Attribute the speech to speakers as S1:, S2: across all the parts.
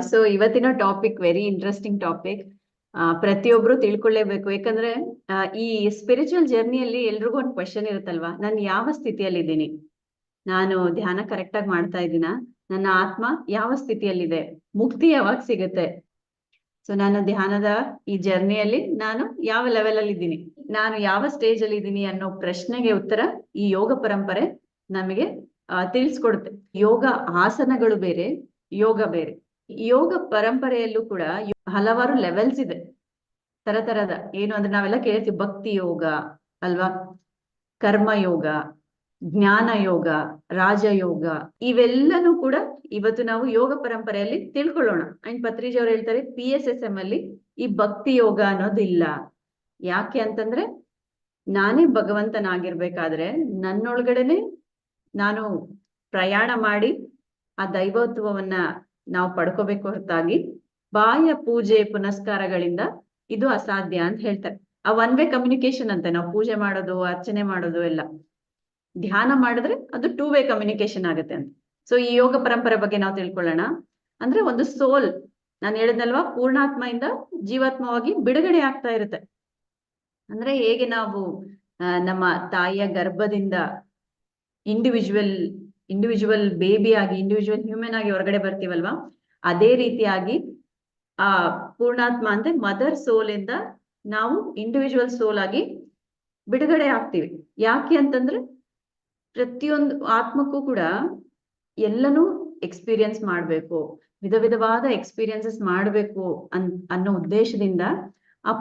S1: So ಇವತ್ತಿನ topic very interesting topic. ಪ್ರತಿಯೊಬ್ರು ತಿಳ್ಕೊಳ್ಳೇಬೇಕು. ಯಾಕಂದ್ರೆ ಈ ಸ್ಪಿರಿಚುವಲ್ ಜರ್ನಿಯಲ್ಲಿ ಎಲ್ರಿಗೂ ಒಂದು ಕ್ವಶನ್ ಇರುತ್ತಲ್ವಾ, ನಾನು ಯಾವ ಸ್ಥಿತಿಯಲ್ಲಿದ್ದೀನಿ, ನಾನು ಧ್ಯಾನ ಕರೆಕ್ಟ್ ಆಗಿ ಮಾಡ್ತಾ ಇದ್ದೀನ, ನನ್ನ ಆತ್ಮ ಯಾವ ಸ್ಥಿತಿಯಲ್ಲಿದೆ, ಮುಕ್ತಿ ಯಾವಾಗ ಸಿಗುತ್ತೆ, ಸೊ ನಾನು ಧ್ಯಾನದ ಈ ಜರ್ನಿಯಲ್ಲಿ ನಾನು ಯಾವ ಲೆವೆಲ್ ಅಲ್ಲಿ ಇದ್ದೀನಿ, ನಾನು ಯಾವ ಸ್ಟೇಜ್ ಅಲ್ಲಿ ಇದ್ದೀನಿ ಅನ್ನೋ ಪ್ರಶ್ನೆಗೆ ಉತ್ತರ ಈ ಯೋಗ ಪರಂಪರೆ ನಮಗೆ ತಿಳಿಸ್ಕೊಡುತ್ತೆ. ಯೋಗ ಆಸನಗಳು ಬೇರೆ, ಯೋಗ ಬೇರೆ. ಯೋಗ ಪರಂಪರೆಯಲ್ಲೂ ಕೂಡ ಹಲವಾರು ಲೆವೆಲ್ಸ್ ಇದೆ, ತರತರದ. ಏನು ಅಂದ್ರೆ ನಾವೆಲ್ಲ ಕೇಳ್ತೀವಿ, ಭಕ್ತಿ ಯೋಗ ಅಲ್ವಾ, ಕರ್ಮ ಯೋಗ, ಜ್ಞಾನ ಯೋಗ, ರಾಜಯೋಗ, ಇವೆಲ್ಲನೂ ಕೂಡ ಇವತ್ತು ನಾವು ಯೋಗ ಪರಂಪರೆಯಲ್ಲಿ ತಿಳ್ಕೊಳ್ಳೋಣ. ಅಂಡ್ ಪತ್ರಿಜಿ ಅವ್ರು ಹೇಳ್ತಾರೆ, PSSM ಅಲ್ಲಿ ಈ ಭಕ್ತಿ ಯೋಗ ಅನ್ನೋದಿಲ್ಲ. ಯಾಕೆ ಅಂತಂದ್ರೆ, ನಾನೇ ಭಗವಂತನಾಗಿರ್ಬೇಕಾದ್ರೆ ನನ್ನೊಳಗಡೆನೆ ನಾನು ಪ್ರಯಾಣ ಮಾಡಿ ಆ ದೈವತ್ವವನ್ನ ನಾವು ಪಡ್ಕೋಬೇಕು ಹೊರತಾಗಿ ಬಾಹ್ಯ ಪೂಜೆ ಪುನಸ್ಕಾರಗಳಿಂದ ಇದು ಅಸಾಧ್ಯ ಅಂತ ಹೇಳ್ತಾರೆ. ಆ ಒನ್ ವೇ ಕಮ್ಯುನಿಕೇಶನ್ ಅಂತೆ, ನಾವು ಪೂಜೆ ಮಾಡೋದು, ಅರ್ಚನೆ ಮಾಡೋದು ಎಲ್ಲ. ಧ್ಯಾನ ಮಾಡಿದ್ರೆ ಅದು 2 ವೇ ಕಮ್ಯುನಿಕೇಶನ್ ಆಗುತ್ತೆ ಅಂತ. ಸೊ ಈ ಯೋಗ ಪರಂಪರೆ ಬಗ್ಗೆ ನಾವು ತಿಳ್ಕೊಳ್ಳೋಣ. ಅಂದ್ರೆ ಒಂದು ಸೋಲ್, ನಾನು ಹೇಳಿದ್ನಲ್ವಾ, ಪೂರ್ಣಾತ್ಮೆಯಿಂದ ಜೀವಾತ್ಮವಾಗಿ ಬಿಡುಗಡೆ ಆಗ್ತಾ ಇರುತ್ತೆ. ಅಂದ್ರೆ ಹೇಗೆ ನಾವು ನಮ್ಮ ತಾಯಿಯ ಗರ್ಭದಿಂದ ಇಂಡಿವಿಜುವಲ್ ಬೇಬಿ ಆಗಿ, ಇಂಡಿವಿಜುವಲ್ ಹ್ಯೂಮನ್ ಆಗಿ ಹೊರಗಡೆ ಬರ್ತೀವಲ್ವಾ, ಅದೇ ರೀತಿಯಾಗಿ ಆ ಪೂರ್ಣಾತ್ಮ ಅಂದ್ರೆ ಮದರ್ ಸೋಲ್ ಇಂದ ನಾವು ಇಂಡಿವಿಜುವಲ್ ಸೋಲ್ ಆಗಿ ಬಿಡುಗಡೆ ಆಗ್ತೀವಿ. ಯಾಕೆ ಅಂತಂದ್ರೆ, ಪ್ರತಿಯೊಂದು ಆತ್ಮಕ್ಕೂ ಕೂಡ ಎಲ್ಲನೂ ಎಕ್ಸ್ಪೀರಿಯನ್ಸ್ ಮಾಡ್ಬೇಕು, ವಿಧ ವಿಧವಾದ ಎಕ್ಸ್ಪೀರಿಯನ್ಸಸ್ ಮಾಡ್ಬೇಕು ಅನ್ನೋ ಉದ್ದೇಶದಿಂದ ಆ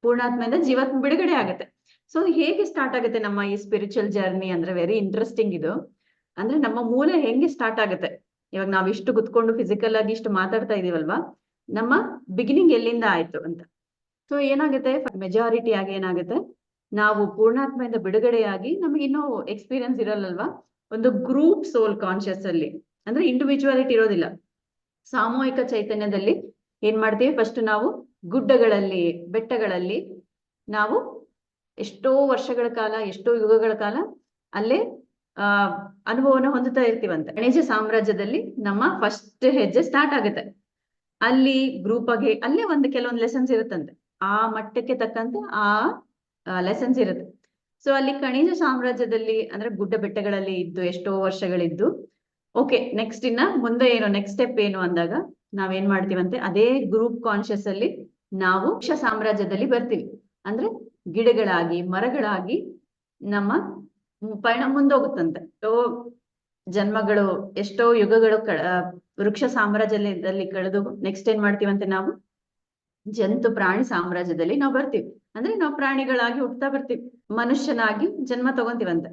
S1: ಪೂರ್ಣಾತ್ಮೆಯಿಂದ ಜೀವಾತ್ಮ ಬಿಡುಗಡೆ ಆಗುತ್ತೆ. ಸೊ ಹೇಗೆ ಸ್ಟಾರ್ಟ್ ಆಗುತ್ತೆ ನಮ್ಮ ಈ ಸ್ಪಿರಿಚುವಲ್ ಜರ್ನಿ ಅಂದ್ರೆ ವೆರಿ ಇಂಟ್ರೆಸ್ಟಿಂಗ್ ಇದು. ಅಂದ್ರೆ ನಮ್ಮ ಮೂಲ ಹೆಂಗೆ ಸ್ಟಾರ್ಟ್ ಆಗುತ್ತೆ, ಇವಾಗ ನಾವ್ ಇಷ್ಟು ಕುತ್ಕೊಂಡು ಫಿಸಿಕಲ್ ಆಗಿ ಇಷ್ಟು ಮಾತಾಡ್ತಾ ಇದೀವಲ್ವಾ, ನಮ್ಮ ಬಿಗಿನಿಂಗ್ ಎಲ್ಲಿಂದ ಆಯ್ತು ಅಂತ. ಸೊ ಏನಾಗುತ್ತೆ, ಮೆಜಾರಿಟಿ ಆಗಿ ಏನಾಗುತ್ತೆ, ನಾವು ಪೂರ್ಣಾತ್ಮೆಯಿಂದ ಬಿಡುಗಡೆಯಾಗಿ ನಮಗೆ ಇನ್ನೂ ಎಕ್ಸ್ಪೀರಿಯನ್ಸ್ ಇರಲ್ಲಲ್ವಾ, ಒಂದು ಗ್ರೂಪ್ ಸೋಲ್ ಕಾನ್ಶಿಯಸ್ ಅಲ್ಲಿ, ಅಂದ್ರೆ ಇಂಡಿವಿಜುವಾಲಿಟಿ ಇರೋದಿಲ್ಲ. ಸಾಮೂಹಿಕ ಚೈತನ್ಯದಲ್ಲಿ ಏನ್ ಮಾಡ್ತೀವಿ, ಫಸ್ಟ್ ನಾವು ಗುಡ್ಡಗಳಲ್ಲಿ, ಬೆಟ್ಟಗಳಲ್ಲಿ ನಾವು ಎಷ್ಟೋ ವರ್ಷಗಳ ಕಾಲ, ಎಷ್ಟೋ ಯುಗಗಳ ಕಾಲ ಅಲ್ಲೇ ಅನುಭವನ ಹೊಂದುತ್ತಾ ಇರ್ತೀವಂತೆ. ಖನಿಜ ಸಾಮ್ರಾಜ್ಯದಲ್ಲಿ ನಮ್ಮ ಫಸ್ಟ್ ಹೆಜ್ಜೆ ಸ್ಟಾರ್ಟ್ ಆಗುತ್ತೆ. ಅಲ್ಲಿ ಗ್ರೂಪ್ ಆಗಿ ಅಲ್ಲೇ ಕೆಲವೊಂದು ಲೆಸನ್ಸ್ ಇರುತ್ತಂತೆ, ಆ ಮಟ್ಟಕ್ಕೆ ತಕ್ಕಂತೆ ಆ ಲೆಸನ್ಸ್ ಇರುತ್ತೆ. ಸೊ ಅಲ್ಲಿ ಖನಿಜ ಸಾಮ್ರಾಜ್ಯದಲ್ಲಿ ಅಂದ್ರೆ ಗುಡ್ಡ ಬೆಟ್ಟಗಳಲ್ಲಿ ಇದ್ದು ಎಷ್ಟೋ ವರ್ಷಗಳಿದ್ದು, ಓಕೆ ನೆಕ್ಸ್ಟ್ ಇನ್ನ ಮುಂದೆ ಏನು, ನೆಕ್ಸ್ಟ್ ಸ್ಟೆಪ್ ಏನು ಅಂದಾಗ ನಾವೇನ್ ಮಾಡ್ತೀವಂತೆ, ಅದೇ ಗ್ರೂಪ್ ಕಾನ್ಶಿಯಸ್ ಅಲ್ಲಿ ನಾವು ಸಾಮ್ರಾಜ್ಯದಲ್ಲಿ ಬರ್ತೀವಿ. ಅಂದ್ರೆ ಗಿಡಗಳಾಗಿ, ಮರಗಳಾಗಿ ನಮ್ಮ ಪಯಣ ಮುಂದೋಗುತ್ತಂತೆ. ಸೊ ಜನ್ಮಗಳು, ಎಷ್ಟೋ ಯುಗಗಳು ವೃಕ್ಷ ಸಾಮ್ರಾಜ್ಯದಲ್ಲಿ ಕಳೆದು ನೆಕ್ಸ್ಟ್ ಏನ್ ಮಾಡ್ತೀವಂತೆ, ನಾವು ಜಂತು ಪ್ರಾಣಿ ಸಾಮ್ರಾಜ್ಯದಲ್ಲಿ ನಾವು ಬರ್ತೀವಿ. ಅಂದ್ರೆ ನಾವು ಪ್ರಾಣಿಗಳಾಗಿ ಹುಟ್ಟತಾ ಬರ್ತೀವಿ, ಮನುಷ್ಯನಾಗಿ ಜನ್ಮ ತಗೊಂತೀವಂತೆ.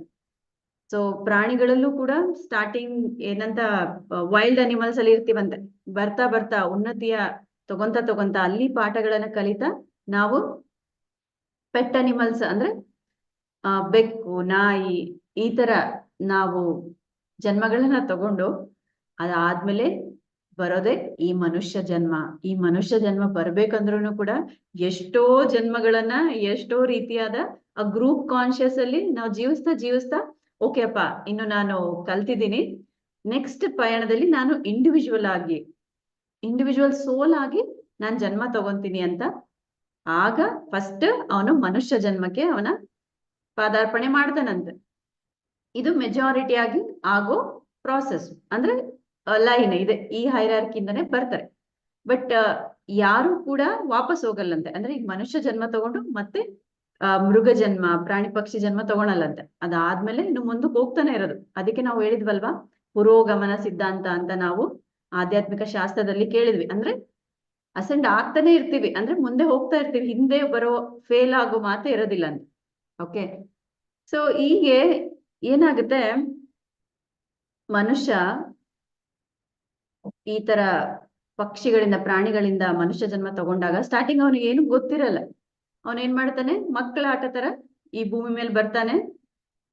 S1: ಸೊ ಪ್ರಾಣಿಗಳಲ್ಲೂ ಕೂಡ ಸ್ಟಾರ್ಟಿಂಗ್ ಏನಂತ ವೈಲ್ಡ್ ಅನಿಮಲ್ಸ್ ಅಲ್ಲಿ ಇರ್ತೀವಂತೆ. ಬರ್ತಾ ಬರ್ತಾ ಉನ್ನತಿಯ ತಗೊಂತ ಅಲ್ಲಿ ಪಾಠಗಳನ್ನ ಕಲಿತಾ ನಾವು ಪೆಟ್ ಅನಿಮಲ್ಸ್ ಅಂದ್ರೆ ಬೆಕ್ಕು, ನಾಯಿ, ಈ ತರ ನಾವು ಜನ್ಮಗಳನ್ನ ತಗೊಂಡು ಅದಾದ್ಮೇಲೆ ಬರೋದೇ ಈ ಮನುಷ್ಯ ಜನ್ಮ. ಈ ಮನುಷ್ಯ ಜನ್ಮ ಬರ್ಬೇಕಂದ್ರೂ ಕೂಡ ಎಷ್ಟೋ ಜನ್ಮಗಳನ್ನ, ಎಷ್ಟೋ ರೀತಿಯಾದ ಆ ಗ್ರೂಪ್ ಕಾನ್ಶಿಯಸ್ ಅಲ್ಲಿ ನಾವು ಜೀವಿಸ್ತಾ ಓಕೆ ಅಪ್ಪ, ಇನ್ನು ನಾನು ಕಲ್ತಿದ್ದೀನಿ, ನೆಕ್ಸ್ಟ್ ಪಯಣದಲ್ಲಿ ನಾನು ಇಂಡಿವಿಜುವಲ್ ಸೋಲ್ ಆಗಿ ನಾನು ಜನ್ಮ ತಗೊಂತೀನಿ ಅಂತ. ಆಗ ಫಸ್ಟ್ ಅವನು ಮನುಷ್ಯ ಜನ್ಮಕ್ಕೆ ಅವನ ಪಾದಾರ್ಪಣೆ ಮಾಡ್ತಾನಂತೆ. ಇದು ಮೆಜಾರಿಟಿ ಆಗಿ ಆಗೋ ಪ್ರಾಸೆಸ್, ಅಂದ್ರೆ ಲೈನ್ ಇದೆ, ಈ ಹೈರಾರ್ಕಿಯಿಂದನೇ ಬರ್ತಾರೆ. ಬಟ್ ಯಾರು ಕೂಡ ವಾಪಸ್ ಹೋಗಲ್ಲಂತೆ. ಅಂದ್ರೆ ಈಗ ಮನುಷ್ಯ ಜನ್ಮ ತಗೊಂಡು ಮತ್ತೆ ಮೃಗ ಜನ್ಮ, ಪ್ರಾಣಿ ಪಕ್ಷಿ ಜನ್ಮ ತಗೊಳಲ್ಲಂತೆ. ಅದಾದ್ಮೇಲೆ ಇನ್ನು ಮುಂದಕ್ಕೆ ಹೋಗ್ತಾನೆ ಇರೋದು. ಅದಕ್ಕೆ ನಾವು ಹೇಳಿದ್ವಲ್ವಾ, ಪುರೋಗಮನ ಸಿದ್ಧಾಂತ ಅಂತ ನಾವು ಆಧ್ಯಾತ್ಮಿಕ ಶಾಸ್ತ್ರದಲ್ಲಿ ಕೇಳಿದ್ವಿ. ಅಂದ್ರೆ ಅಸೆಂಡ್ ಆಗ್ತಾನೆ ಇರ್ತೀವಿ, ಅಂದ್ರೆ ಮುಂದೆ ಹೋಗ್ತಾ ಇರ್ತೀವಿ, ಹಿಂದೆ ಬರೋ ಫೇಲ್ ಆಗೋ ಮಾತೇ ಇರೋದಿಲ್ಲ ಅಂತ. ಓಕೆ, ಸೊ ಹೀಗೆ ಏನಾಗುತ್ತೆ, ಮನುಷ್ಯ ಈ ತರ ಪಕ್ಷಿಗಳಿಂದ, ಪ್ರಾಣಿಗಳಿಂದ ಮನುಷ್ಯ ಜನ್ಮ ತಗೊಂಡಾಗ ಸ್ಟಾರ್ಟಿಂಗ್ ಅವನಿಗೆ ಏನು ಗೊತ್ತಿರಲ್ಲ. ಅವನೇನ್ ಮಾಡ್ತಾನೆ, ಮಕ್ಕಳ ಆಟ ತರ ಈ ಭೂಮಿ ಮೇಲೆ ಬರ್ತಾನೆ,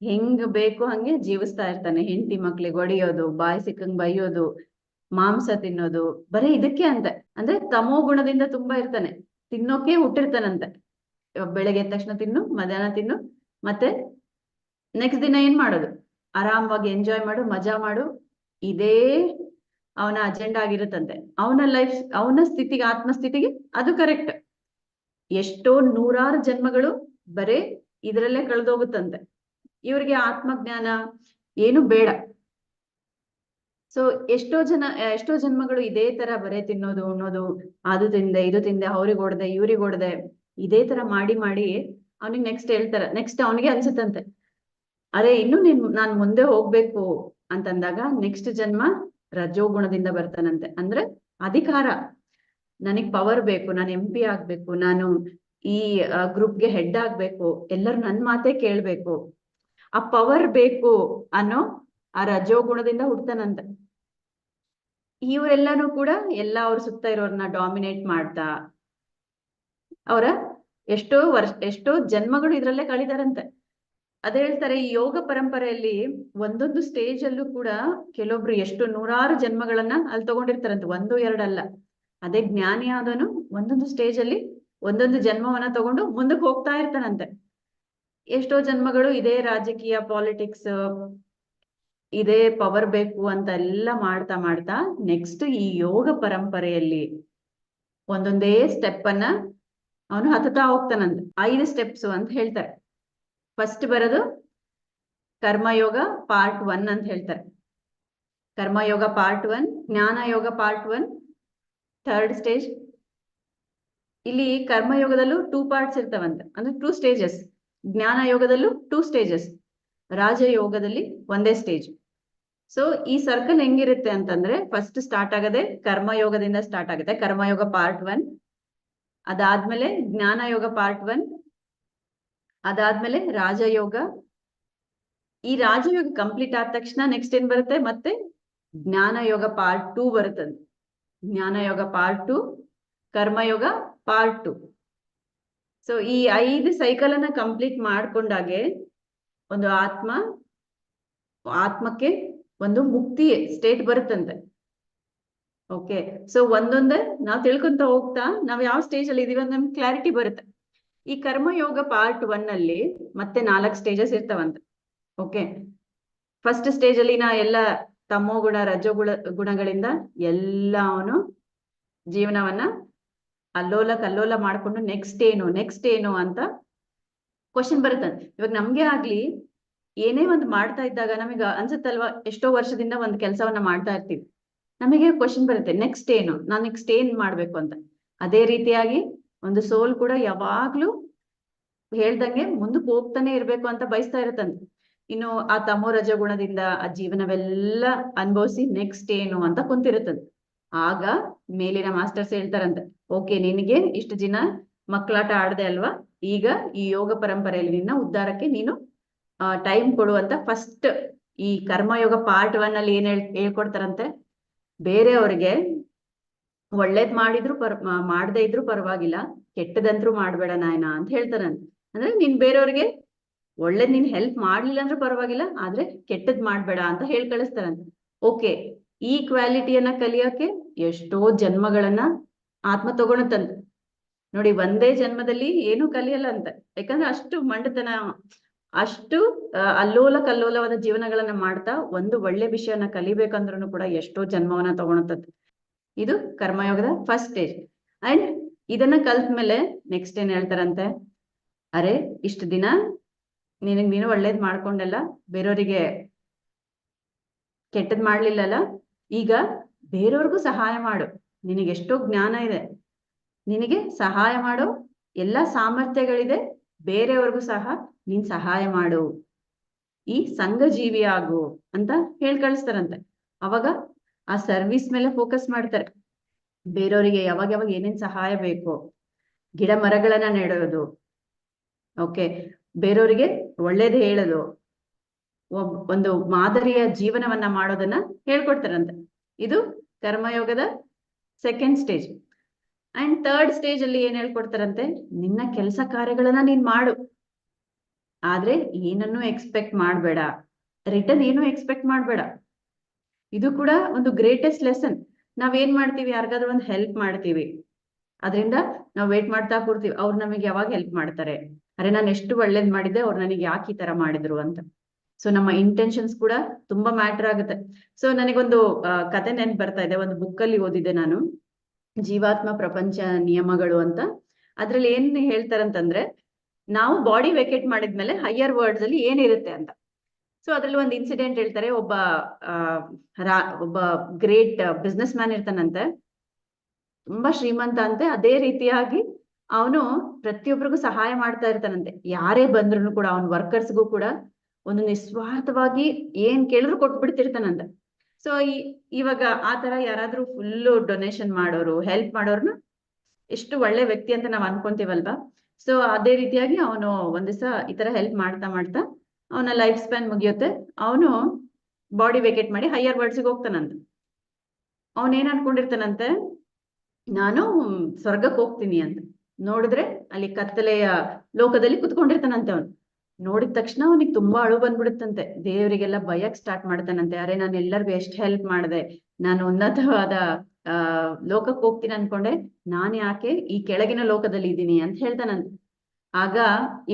S1: ಹೆಂಗ್ ಬೇಕು ಹಂಗೆ ಜೀವಿಸ್ತಾ ಇರ್ತಾನೆ. ಹೆಂಡತಿ ಮಕ್ಳಿಗೆ ಹೊಡಿಯೋದು, ಬಾಯಿ ಸಿಕ್ಕಂಗ್ ಬೈಯೋದು, ಮಾಂಸ ತಿನ್ನೋದು, ಬರೀ ಇದಕ್ಕೆ ಅಂತ. ಅಂದ್ರೆ ತಮೋ ಗುಣದಿಂದ ತುಂಬಾ ಇರ್ತಾನೆ, ತಿನ್ನೋಕೆ ಹುಟ್ಟಿರ್ತಾನಂತೆ. ಬೆಳಗ್ಗೆ ಎದ್ದ ತಕ್ಷಣ ತಿನ್ನು, ಮಧ್ಯಾಹ್ನ ತಿನ್ನು, ಮತ್ತೆ ನೆಕ್ಸ್ಟ್ ದಿನ ಏನ್ ಮಾಡೋದು, ಆರಾಮವಾಗಿ ಎಂಜಾಯ್ ಮಾಡು, ಮಜಾ ಮಾಡು, ಇದೇ ಅವನ ಅಜೆಂಡಾ ಆಗಿರುತ್ತಂತೆ. ಅವನ ಸ್ಥಿತಿಗೆ, ಆತ್ಮಸ್ಥಿತಿಗೆ ಅದು ಕರೆಕ್ಟ್. ಎಷ್ಟೋ ನೂರಾರು ಜನ್ಮಗಳು ಬರೇ ಇದರಲ್ಲೇ ಕಳೆದೋಗುತ್ತಂತೆ. ಇವ್ರಿಗೆ ಆತ್ಮಜ್ಞಾನ ಏನು ಬೇಡ. ಸೊ ಎಷ್ಟೋ ಜನ್ಮಗಳು ಇದೇ ತರ ಬರೇ ತಿನ್ನೋದು, ಉಣ್ಣೋದು, ಅದು ತಿಂದೆ, ಇದು ತಿಂದೆ, ಅವ್ರಿಗೆ ಹೊಡ್ದೆ, ಇವ್ರಿಗೆ ಹೊಡ್ದೆ, ಇದೇ ತರ ಮಾಡಿ ಮಾಡಿ ಅವನಿಗೆ ನೆಕ್ಸ್ಟ್ ಅವನಿಗೆ ಅನ್ಸುತ್ತಂತೆ, ಅರೆ ಇನ್ನು ನಾನ್ ಮುಂದೆ ಹೋಗ್ಬೇಕು ಅಂತಂದಾಗ ನೆಕ್ಸ್ಟ್ ಜನ್ಮ ರಜೋಗುಣದಿಂದ ಬರ್ತಾನಂತೆ. ಅಂದ್ರೆ ಅಧಿಕಾರ, ನನಗ್ ಪವರ್ ಬೇಕು, ನಾನು MP ಆಗ್ಬೇಕು, ನಾನು ಈ ಗ್ರೂಪ್ಗೆ ಹೆಡ್ ಆಗ್ಬೇಕು, ಎಲ್ಲರೂ ನನ್ ಮಾತೇ ಕೇಳ್ಬೇಕು, ಆ ಪವರ್ ಬೇಕು ಅನ್ನೋ ಆ ರಜೋಗುಣದಿಂದ ಹುಡ್ತಾನಂತೆ. ಇವರೆಲ್ಲಾನು ಕೂಡ ಅವ್ರ ಸುತ್ತ ಇರೋರ್ನ ಡಾಮಿನೇಟ್ ಮಾಡ್ತಾ ಅವರ ಎಷ್ಟೋ ಜನ್ಮಗಳು ಇದ್ರಲ್ಲೇ ಕಳಿದಾರಂತೆ. ಅದೇ ಹೇಳ್ತಾರೆ, ಈ ಯೋಗ ಪರಂಪರೆಯಲ್ಲಿ ಒಂದೊಂದು ಸ್ಟೇಜ್ ಅಲ್ಲೂ ಕೂಡ ಕೆಲವೊಬ್ರು ಎಷ್ಟು ನೂರಾರು ಜನ್ಮಗಳನ್ನ ಅಲ್ಲಿ ತಗೊಂಡಿರ್ತಾರಂತೆ, 1, 2 ಅಲ್ಲ. ಅದೇ ಜ್ಞಾನಿ ಆದನು ಒಂದೊಂದು ಸ್ಟೇಜ್ ಅಲ್ಲಿ ಒಂದೊಂದು ಜನ್ಮವನ್ನ ತಗೊಂಡು ಮುಂದಕ್ಕೆ ಹೋಗ್ತಾ ಇರ್ತಾನಂತೆ. ಎಷ್ಟೋ ಜನ್ಮಗಳು ಇದೇ ರಾಜಕೀಯ, ಪಾಲಿಟಿಕ್ಸ್, ಇದೇ ಪವರ್ ಬೇಕು ಅಂತ ಎಲ್ಲ ಮಾಡ್ತಾ ಮಾಡ್ತಾ ನೆಕ್ಸ್ಟ್ ಈ ಯೋಗ ಪರಂಪರೆಯಲ್ಲಿ ಒಂದೊಂದೇ ಸ್ಟೆಪ್ ಅನ್ನ ಅವನು ಹತ್ತುತ್ತಾ ಹೋಗ್ತಾನಂತೆ. 5 ಸ್ಟೆಪ್ಸ್ ಅಂತ ಹೇಳ್ತಾರೆ. ಫಸ್ಟ್ ಬರೋದು ಕರ್ಮಯೋಗ ಪಾರ್ಟ್ 1 ಅಂತ ಹೇಳ್ತಾರೆ. ಕರ್ಮಯೋಗ ಪಾರ್ಟ್ 1, ಜ್ಞಾನ ಯೋಗ ಪಾರ್ಟ್ 1, 3rd ಸ್ಟೇಜ್. ಇಲ್ಲಿ ಕರ್ಮಯೋಗದಲ್ಲೂ 2 ಪಾರ್ಟ್ಸ್ ಇರ್ತಾವಂತೆ, ಅಂದ್ರೆ 2 ಸ್ಟೇಜಸ್. ಜ್ಞಾನ ಯೋಗದಲ್ಲೂ 2 ಸ್ಟೇಜಸ್, ರಾಜಯೋಗದಲ್ಲಿ 1 ಸ್ಟೇಜ್. ಸೊ ಈ ಸರ್ಕಲ್ ಹೆಂಗಿರುತ್ತೆ ಅಂತಂದ್ರೆ, ಫಸ್ಟ್ ಸ್ಟಾರ್ಟ್ ಆಗದೆ ಕರ್ಮಯೋಗದಿಂದ ಸ್ಟಾರ್ಟ್ ಆಗುತ್ತೆ, ಕರ್ಮಯೋಗ ಪಾರ್ಟ್ 1. ಅದಾದ್ಮೇಲೆ ಜ್ಞಾನ ಯೋಗ ಪಾರ್ಟ್ 1, ಅದಾದ್ಮೇಲೆ ರಾಜಯೋಗ. ಈ ರಾಜಯೋಗ ಕಂಪ್ಲೀಟ್ ಆದ ತಕ್ಷಣ ನೆಕ್ಸ್ಟ್ ಏನ್ ಬರುತ್ತೆ, ಮತ್ತೆ ಜ್ಞಾನ ಯೋಗ ಪಾರ್ಟ್ 2 ಬರುತ್ತದೆ. ಜ್ಞಾನ ಯೋಗ ಪಾರ್ಟ್ 2, ಕರ್ಮಯೋಗ ಪಾರ್ಟ್ 2. ಸೊ ಈ 5 ಸೈಕಲ್ ಅನ್ನ ಕಂಪ್ಲೀಟ್ ಮಾಡ್ಕೊಂಡಾಗೆ ಒಂದು ಆತ್ಮಕ್ಕೆ ಒಂದು ಮುಕ್ತಿ ಸ್ಟೇಟ್ ಬರುತ್ತಂತೆ. ಓಕೆ, ಸೊ ಒಂದೊಂದೇ ನಾವು ತಿಳ್ಕೊಂತ ಹೋಗ್ತಾ ನಾವ್ ಯಾವ ಸ್ಟೇಜ್ ಅಲ್ಲಿ ಇದೀವಿ ಅಂತ ನಮ್ಗೆ ಕ್ಲಾರಿಟಿ ಬರುತ್ತೆ. ಈ ಕರ್ಮಯೋಗ ಪಾರ್ಟ್ 1 ಅಲ್ಲಿ ಮತ್ತೆ 4 ಸ್ಟೇಜಸ್ ಇರ್ತಾವಂತೆ. ಓಕೆ, ಫಸ್ಟ್ ಸ್ಟೇಜ್ ಅಲ್ಲಿ ಎಲ್ಲ ತಮೋ ಗುಣ, ಗುಣಗಳಿಂದ ಎಲ್ಲ ಅವನು ಜೀವನವನ್ನ ಅಲ್ಲೋಲ ಕಲ್ಲೋಲ ಮಾಡ್ಕೊಂಡು ನೆಕ್ಸ್ಟ್ ಏನು ಅಂತ ಕ್ವಶನ್ ಬರುತ್ತಂತೆ. ಇವಾಗ ನಮ್ಗೆ ಆಗ್ಲಿ ಏನೇ ಒಂದು ಮಾಡ್ತಾ ಇದ್ದಾಗ ನಮಗೆ ಅನ್ಸುತ್ತಲ್ವಾ, ಎಷ್ಟೋ ವರ್ಷದಿಂದ ಒಂದು ಕೆಲಸವನ್ನ ಮಾಡ್ತಾ ಇರ್ತೀವಿ, ನಮಗೆ ಕ್ವಶನ್ ಬರುತ್ತೆ, ನೆಕ್ಸ್ಟ್ ಏನು, ನಾನು ನೆಕ್ಸ್ಟ್ ಏನ್ ಮಾಡ್ಬೇಕು ಅಂತ. ಅದೇ ರೀತಿಯಾಗಿ ಒಂದು ಸೋಲ್ ಕೂಡ ಯಾವಾಗ್ಲೂ ಹೇಳ್ದಂಗೆ ಮುಂದಕ್ಕೆ ಹೋಗ್ತಾನೆ ಇರ್ಬೇಕು ಅಂತ ಬಯಸ್ತಾ ಇರತ್ತಂತೆ. ಇನ್ನು ಆ ತಮೋ ರಜಗುಣದಿಂದ ಆ ಜೀವನವೆಲ್ಲ ಅನುಭವಿಸಿ ನೆಕ್ಸ್ಟ್ ಏನು ಅಂತ ಕುಂತಿರುತ್ತಂತೆ. ಆಗ ಮೇಲಿನ ಮಾಸ್ಟರ್ಸ್ ಹೇಳ್ತಾರಂತೆ, ಓಕೆ, ನಿನಗೆ ಇಷ್ಟು ದಿನ ಮಕ್ಕಳಾಟ ಆಡದೆ ಅಲ್ವಾ, ಈಗ ಈ ಯೋಗ ಪರಂಪರೆಯಲ್ಲಿ ನಿನ್ನ ಉದ್ಧಾರಕ್ಕೆ ನೀನು ಟೈಮ್ ಕೊಡುವಂತ ಫಸ್ಟ್ ಈ ಕರ್ಮಯೋಗ ಪಾರ್ಟ್ 1 ಅಲ್ಲಿ ಏನ್ ಹೇಳ್ಕೊಡ್ತಾರಂತೆ, ಬೇರೆಯವ್ರಿಗೆ ಒಳ್ಳೇದ್ ಮಾಡದೇ ಇದ್ರು ಪರವಾಗಿಲ್ಲ, ಕೆಟ್ಟದಂತ್ರು ಮಾಡ್ಬೇಡ ನಾಯನ ಅಂತ ಹೇಳ್ತಾರಂತೆ. ಅಂದ್ರೆ ನೀನ್ ಬೇರೆಯವ್ರಿಗೆ ಒಳ್ಳೇದ್ ನೀನ್ ಹೆಲ್ಪ್ ಮಾಡ್ಲಿಲ್ಲ ಅಂದ್ರೂ ಪರವಾಗಿಲ್ಲ, ಆದ್ರೆ ಕೆಟ್ಟದ್ ಮಾಡ್ಬೇಡ ಅಂತ ಕಳಿಸ್ತಾರಂತೆ. ಓಕೆ, ಈ ಕ್ವಾಲಿಟಿಯನ್ನ ಕಲಿಯೋಕೆ ಎಷ್ಟೋ ಜನ್ಮಗಳನ್ನ ಆತ್ಮ ತಗೊಳುತ್ತಂತೆ. ನೋಡಿ, ಒಂದೇ ಜನ್ಮದಲ್ಲಿ ಏನು ಕಲಿಯಲ್ಲ ಅಂತ, ಯಾಕಂದ್ರೆ ಅಷ್ಟು ಮಂಡತನ, ಅಷ್ಟು ಅಲ್ಲೋಲ ಕಲ್ಲೋಲವಾದ ಜೀವನಗಳನ್ನ ಮಾಡ್ತಾ ಒಂದು ಒಳ್ಳೆ ವಿಷಯನ ಕಲಿಬೇಕಂದ್ರೂ ಕೂಡ ಎಷ್ಟೋ ಜನ್ಮವನ್ನ ತಗೊಳುತ್ತಂತೆ. ಇದು ಕರ್ಮಯೋಗದ ಫಸ್ಟ್ ಸ್ಟೇಜ್. ಅಂಡ್ ಇದನ್ನ ಕಲ್ತ ಮೇಲೆ ನೆಕ್ಸ್ಟ್ ಏನ್ ಹೇಳ್ತಾರಂತೆ, ಅರೆ ಇಷ್ಟು ದಿನ ನೀನು ಒಳ್ಳೇದ್ ಮಾಡ್ಕೊಂಡಲ್ಲ, ಬೇರೆಯವರಿಗೆ ಕೆಟ್ಟದ್ ಮಾಡ್ಲಿಲ್ಲಲ್ಲ, ಈಗ ಬೇರೆಯವ್ರಿಗೂ ಸಹಾಯ ಮಾಡು, ನಿನಗೆ ಎಷ್ಟೋ ಜ್ಞಾನ ಇದೆ, ನಿನಗೆ ಸಹಾಯ ಮಾಡೋ ಎಲ್ಲಾ ಸಾಮರ್ಥ್ಯಗಳಿದೆ, ಬೇರೆಯವ್ರಿಗೂ ಸಹ ನೀನ್ ಸಹಾಯ ಮಾಡು, ಈ ಸಂಘ ಜೀವಿ ಆಗು ಅಂತ ಕಳಿಸ್ತಾರಂತೆ. ಅವಾಗ ಆ ಸರ್ವಿಸ್ ಮೇಲೆ ಫೋಕಸ್ ಮಾಡ್ತಾರೆ. ಬೇರೆಯವರಿಗೆ ಯಾವಾಗ ಏನೇನ್ ಸಹಾಯ ಬೇಕು, ಗಿಡ ಮರಗಳನ್ನ ನೆಡೋದು, ಓಕೆ, ಬೇರೆಯವರಿಗೆ ಒಳ್ಳೇದು ಹೇಳೋದು, ಒಂದು ಮಾದರಿಯ ಜೀವನವನ್ನ ಮಾಡೋದನ್ನ ಹೇಳ್ಕೊಡ್ತಾರಂತೆ. ಇದು ಕರ್ಮಯೋಗದ second stage. And 3rd stage ಅಲ್ಲಿ ಏನ್ ಹೇಳ್ಕೊಡ್ತಾರಂತೆ, ನಿನ್ನ ಕೆಲಸ ಕಾರ್ಯಗಳನ್ನ ನೀನ್ ಮಾಡು, ಆದ್ರೆ ಏನನ್ನು ಎಕ್ಸ್ಪೆಕ್ಟ್ ಮಾಡ್ಬೇಡ, ರಿಟರ್ನ್ ಏನು ಎಕ್ಸ್ಪೆಕ್ಟ್ ಮಾಡ್ಬೇಡ. ಇದು ಕೂಡ ಒಂದು ಗ್ರೇಟೆಸ್ಟ್ ಲೆಸನ್. ನಾವೇನ್ ಮಾಡ್ತೀವಿ, ಯಾರಿಗಾದ್ರೂ ಒಂದು ಹೆಲ್ಪ್ ಮಾಡ್ತೀವಿ, ಅದರಿಂದ ನಾವು ವೇಟ್ ಮಾಡ್ತಾ ಕೂರ್ತೀವಿ, ಅವ್ರು ನಮಗೆ ಯಾವಾಗ ಹೆಲ್ಪ್ ಮಾಡ್ತಾರೆ, ಅರೆ ನಾನು ಎಷ್ಟು ಒಳ್ಳೇದ್ ಮಾಡಿದ್ದೆ, ಅವ್ರು ನನಗೆ ಯಾಕೆ ಈ ತರ ಮಾಡಿದ್ರು ಅಂತ. ಸೊ ನಮ್ಮ ಇಂಟೆನ್ಷನ್ಸ್ ಕೂಡ ತುಂಬಾ ಮ್ಯಾಟರ್ ಆಗುತ್ತೆ. ಸೊ ನನಗೊಂದು ಕತೆ ನೆನ್ಪು ಬರ್ತಾ ಇದೆ. ಒಂದು ಬುಕ್ ಅಲ್ಲಿ ಓದಿದ್ದೆ ನಾನು, ಜೀವಾತ್ಮ ಪ್ರಪಂಚ ನಿಯಮಗಳು ಅಂತ. ಅದ್ರಲ್ಲಿ ಏನ್ ಹೇಳ್ತಾರಂತಂದ್ರೆ, ನಾವು ಬಾಡಿ ವೇಕೇಟ್ ಮಾಡಿದ್ಮೇಲೆ ಹೈಯರ್ ವರ್ಡ್ಸ್ ಅಲ್ಲಿ ಏನಿರುತ್ತೆ ಅಂತ. ಸೊ ಅದ್ರಲ್ಲಿ ಒಂದು ಇನ್ಸಿಡೆಂಟ್ ಹೇಳ್ತಾರೆ. ಒಬ್ಬ ಗ್ರೇಟ್ ಬಿಸ್ನೆಸ್ ಮ್ಯಾನ್ ಇರ್ತಾನಂತೆ, ತುಂಬಾ ಶ್ರೀಮಂತ ಅಂತೆ. ಅದೇ ರೀತಿಯಾಗಿ ಅವನು ಪ್ರತಿಯೊಬ್ಬರಿಗೂ ಸಹಾಯ ಮಾಡ್ತಾ ಇರ್ತಾನಂತೆ. ಯಾರೇ ಬಂದ್ರು ಕೂಡ ಅವನ ವರ್ಕರ್ಸ್ಗೂ ಕೂಡ ಒಂದು ನಿಸ್ವಾರ್ಥವಾಗಿ ಏನ್ ಕೇಳಿದ್ರು ಕೊಟ್ಬಿಡ್ತಿರ್ತಾನಂತೆ. ಸೊ ಇವಾಗ ಆತರ ಯಾರಾದ್ರೂ ಫುಲ್ ಡೊನೇಷನ್ ಮಾಡೋರು, ಹೆಲ್ಪ್ ಮಾಡೋರ್ನ ಎಷ್ಟು ಒಳ್ಳೆ ವ್ಯಕ್ತಿ ಅಂತ ನಾವ್ ಅನ್ಕೊಂತೀವಲ್ವಾ. ಸೊ ಅದೇ ರೀತಿಯಾಗಿ ಅವನು ಒಂದ್ ದಿವಸ ಈ ತರ ಹೆಲ್ಪ್ ಮಾಡ್ತಾ ಮಾಡ್ತಾ ಅವನ ಲೈಫ್ ಸ್ಪ್ಯಾನ್ ಮುಗಿಯುತ್ತೆ. ಅವನು ಬಾಡಿ ವೇಕೇಟ್ ಮಾಡಿ ಹೈಯರ್ ವರ್ಡ್ಸ್ಗೆ ಹೋಗ್ತಾನಂತೆ. ಅವನೇನ್ ಅನ್ಕೊಂಡಿರ್ತಾನಂತೆ, ನಾನು ಸ್ವರ್ಗಕ್ಕೆ ಹೋಗ್ತೀನಿ ಅಂತ. ನೋಡಿದ್ರೆ ಅಲ್ಲಿ ಕತ್ತಲೆಯ ಲೋಕದಲ್ಲಿ ಕುತ್ಕೊಂಡಿರ್ತಾನಂತೆ. ಅವನು ನೋಡಿದ ತಕ್ಷಣ ಅವನಿಗೆ ತುಂಬಾ ಅಳು ಬಂದ್ಬಿಡುತ್ತಂತೆ. ದೇವರಿಗೆಲ್ಲ ಭಯಕ್ ಸ್ಟಾರ್ಟ್ ಮಾಡ್ತಾನಂತೆ. ಅರೆ, ನಾನು ಎಲ್ಲರಿಗೂ ಎಷ್ಟು ಹೆಲ್ಪ್ ಮಾಡಿದೆ, ನಾನು ಉನ್ನತವಾದ ಲೋಕಕ್ಕೆ ಹೋಗ್ತೀನಿ ಅನ್ಕೊಂಡೆ, ನಾನ್ ಯಾಕೆ ಈ ಕೆಳಗಿನ ಲೋಕದಲ್ಲಿ ಇದ್ದೀನಿ ಅಂತ ಹೇಳ್ತಾನಂತೆ. ಆಗ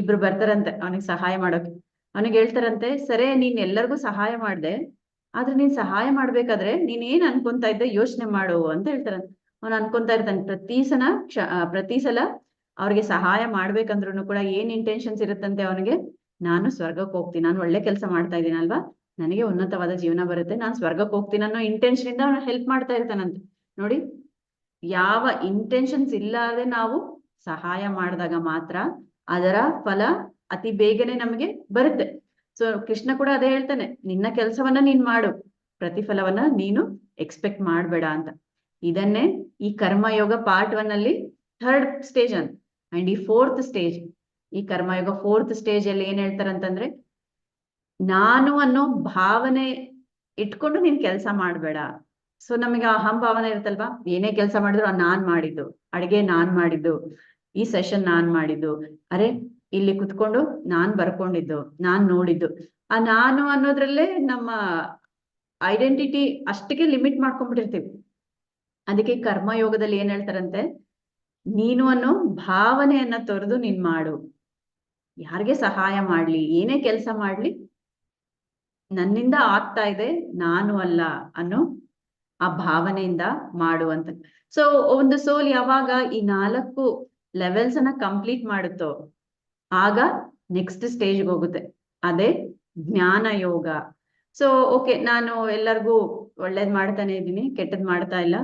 S1: ಇಬ್ರು ಬರ್ತಾರಂತೆ ಅವನಿಗೆ ಸಹಾಯ ಮಾಡೋಕೆ. ಅವನಿಗೆ ಹೇಳ್ತಾರಂತೆ, ಸರಿ ನೀನ್ ಎಲ್ಲರಿಗೂ ಸಹಾಯ ಮಾಡ್ದೆ, ಆದ್ರೆ ನೀನ್ ಸಹಾಯ ಮಾಡ್ಬೇಕಾದ್ರೆ ನೀನ್ ಏನ್ ಅನ್ಕೊಂತಾ ಇದ್ದೆ ಯೋಚನೆ ಮಾಡು ಅಂತ ಹೇಳ್ತಾರಂತೆ. ಅವ್ನು ಅನ್ಕೊಂತಾ ಇರ್ತಾನೆ, ಪ್ರತಿ ಸಲ ಅವ್ರಿಗೆ ಸಹಾಯ ಮಾಡ್ಬೇಕಂದ್ರು ಕೂಡ ಏನ್ ಇಂಟೆನ್ಷನ್ಸ್ ಇರುತ್ತಂತೆ ಅವನಿಗೆ, ನಾನು ಸ್ವರ್ಗಕ್ಕೆ ಹೋಗ್ತೀನಿ, ನಾನು ಒಳ್ಳೆ ಕೆಲಸ ಮಾಡ್ತಾ ಇದ್ದೀನಲ್ವಾ, ನನಗೆ ಉನ್ನತವಾದ ಜೀವನ ಬರುತ್ತೆ, ನಾನು ಸ್ವರ್ಗಕ್ಕೆ ಹೋಗ್ತೀನಿ ಅನ್ನೋ ಇಂಟೆನ್ಷನ್ ಇಂದ ಅವನು ಹೆಲ್ಪ್ ಮಾಡ್ತಾ ಇರ್ತಾನಂತೆ. ನೋಡಿ, ಯಾವ ಇಂಟೆನ್ಷನ್ಸ್ ಇಲ್ಲದೆ ನಾವು ಸಹಾಯ ಮಾಡಿದಾಗ ಮಾತ್ರ ಅದರ ಫಲ ಅತಿ ಬೇಗನೆ ನಮಗೆ ಬರುತ್ತೆ. ಸೊ ಕೃಷ್ಣ ಕೂಡ ಅದೇ ಹೇಳ್ತಾನೆ, ನಿನ್ನ ಕೆಲಸವನ್ನ ನೀನ್ ಮಾಡು, ಪ್ರತಿಫಲವನ್ನ ನೀನು ಎಕ್ಸ್ಪೆಕ್ಟ್ ಮಾಡ್ಬೇಡ ಅಂತ. ಇದನ್ನೇ ಈ ಕರ್ಮಯೋಗ ಪಾರ್ಟ್ 1 ಅಲ್ಲಿ 3rd ಸ್ಟೇಜ್ ಅಂತ. ಅಂಡ್ ಈ 4th ಸ್ಟೇಜ್, ಈ ಕರ್ಮಯೋಗ 4th ಸ್ಟೇಜ್ ಅಲ್ಲಿ ಏನ್ ಹೇಳ್ತಾರಂತಂದ್ರೆ, ನಾನು ಅನ್ನೋ ಭಾವನೆ ಇಟ್ಕೊಂಡು ನೀನ್ ಕೆಲಸ ಮಾಡ್ಬೇಡ. ಸೊ ನಮಗೆ ಅಹಂ ಭಾವನೆ ಇರುತ್ತಲ್ವಾ, ಏನೇ ಕೆಲಸ ಮಾಡಿದ್ರು ನಾನ್ ಮಾಡಿದ್ದು, ಅಡಿಗೆ ನಾನ್ ಮಾಡಿದ್ದು, ಈ ಸೆಷನ್ ನಾನ್ ಮಾಡಿದ್ದು, ಅರೆ ಇಲ್ಲಿ ಕುತ್ಕೊಂಡು ನಾನ್ ಬರ್ಕೊಂಡಿದ್ದು, ನಾನ್ ನೋಡಿದ್ದು. ಆ ನಾನು ಅನ್ನೋದ್ರಲ್ಲೇ ನಮ್ಮ ಐಡೆಂಟಿಟಿ ಅಷ್ಟಕ್ಕೆ ಲಿಮಿಟ್ ಮಾಡ್ಕೊಂಡ್ಬಿಟ್ಟಿರ್ತೀವಿ. ಅದಕ್ಕೆ ಕರ್ಮಯೋಗದಲ್ಲಿ ಏನ್ ಹೇಳ್ತಾರಂತೆ, ನೀನು ಅನ್ನೋ ಭಾವನೆಯನ್ನ ತೊರೆದು ನೀನ್ ಮಾಡು. ಯಾರಿಗೆ ಸಹಾಯ ಮಾಡ್ಲಿ, ಏನೇ ಕೆಲಸ ಮಾಡ್ಲಿ, ನನ್ನಿಂದ ಆಗ್ತಾ ಇದೆ, ನಾನು ಅಲ್ಲ ಅನ್ನೋ ಆ ಭಾವನೆಯಿಂದ ಮಾಡುವಂತ. ಸೊ ಒಂದು ಸೋಲ್ ಯಾವಾಗ ಈ 4 ಲೆವೆಲ್ಸ್ ಅನ್ನ ಕಂಪ್ಲೀಟ್ ಮಾಡುತ್ತೋ ಆಗ ನೆಕ್ಸ್ಟ್ ಸ್ಟೇಜ್ಗೆ ಹೋಗುತ್ತೆ. ಅದೇ ಜ್ಞಾನ ಯೋಗ. ಸೊ ಓಕೆ, ನಾನು ಎಲ್ಲರಿಗೂ ಒಳ್ಳೇದ್ ಮಾಡ್ತಾನೆ ಇದ್ದೀನಿ, ಕೆಟ್ಟದ್ ಮಾಡ್ತಾ ಇಲ್ಲ,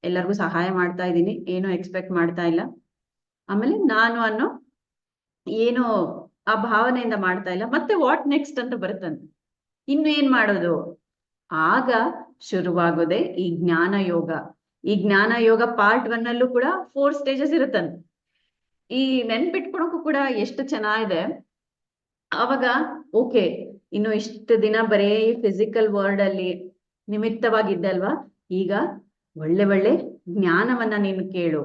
S1: ಎಲ್ಲರಿಗೂ ಸಹಾಯ ಮಾಡ್ತಾ ಇದ್ದೀನಿ, ಏನು ಎಕ್ಸ್ಪೆಕ್ಟ್ ಮಾಡ್ತಾ ಇಲ್ಲ, ಆಮೇಲೆ ನಾನು ಅನ್ನೋ ಏನು ಆ ಭಾವನೆಯಿಂದ ಮಾಡ್ತಾ ಇಲ್ಲ. ಮತ್ತೆ ವಾಟ್ ನೆಕ್ಸ್ಟ್ ಅಂತ ಬರುತ್ತಂತೆ, ಇನ್ನು ಏನ್ ಮಾಡೋದು? ಆಗ ಶುರುವಾಗೋದೆ ಈ ಜ್ಞಾನ ಯೋಗ. ಈ ಜ್ಞಾನ ಯೋಗ ಪಾರ್ಟ್ 1 ಅಲ್ಲೂ ಕೂಡ 4 ಸ್ಟೇಜಸ್ ಇರುತ್ತಂತೆ. ಈ ನೆನ್ಪಿಟ್ಕೊಳಕ್ಕೂ ಕೂಡ ಎಷ್ಟು ಚೆನ್ನಾಗಿದೆ. ಅವಾಗ ಓಕೆ, ಇನ್ನು ಇಷ್ಟು ದಿನ ಬರೇ ಫಿಸಿಕಲ್ ವರ್ಲ್ಡ್ ಅಲ್ಲಿ ನಿಮಿತ್ತವಾಗಿದ್ದೆ ಅಲ್ವಾ, ಈಗ ಒಳ್ಳೆ ಒಳ್ಳೆ ಜ್ಞಾನವನ್ನ ನೀನು ಕೇಳು,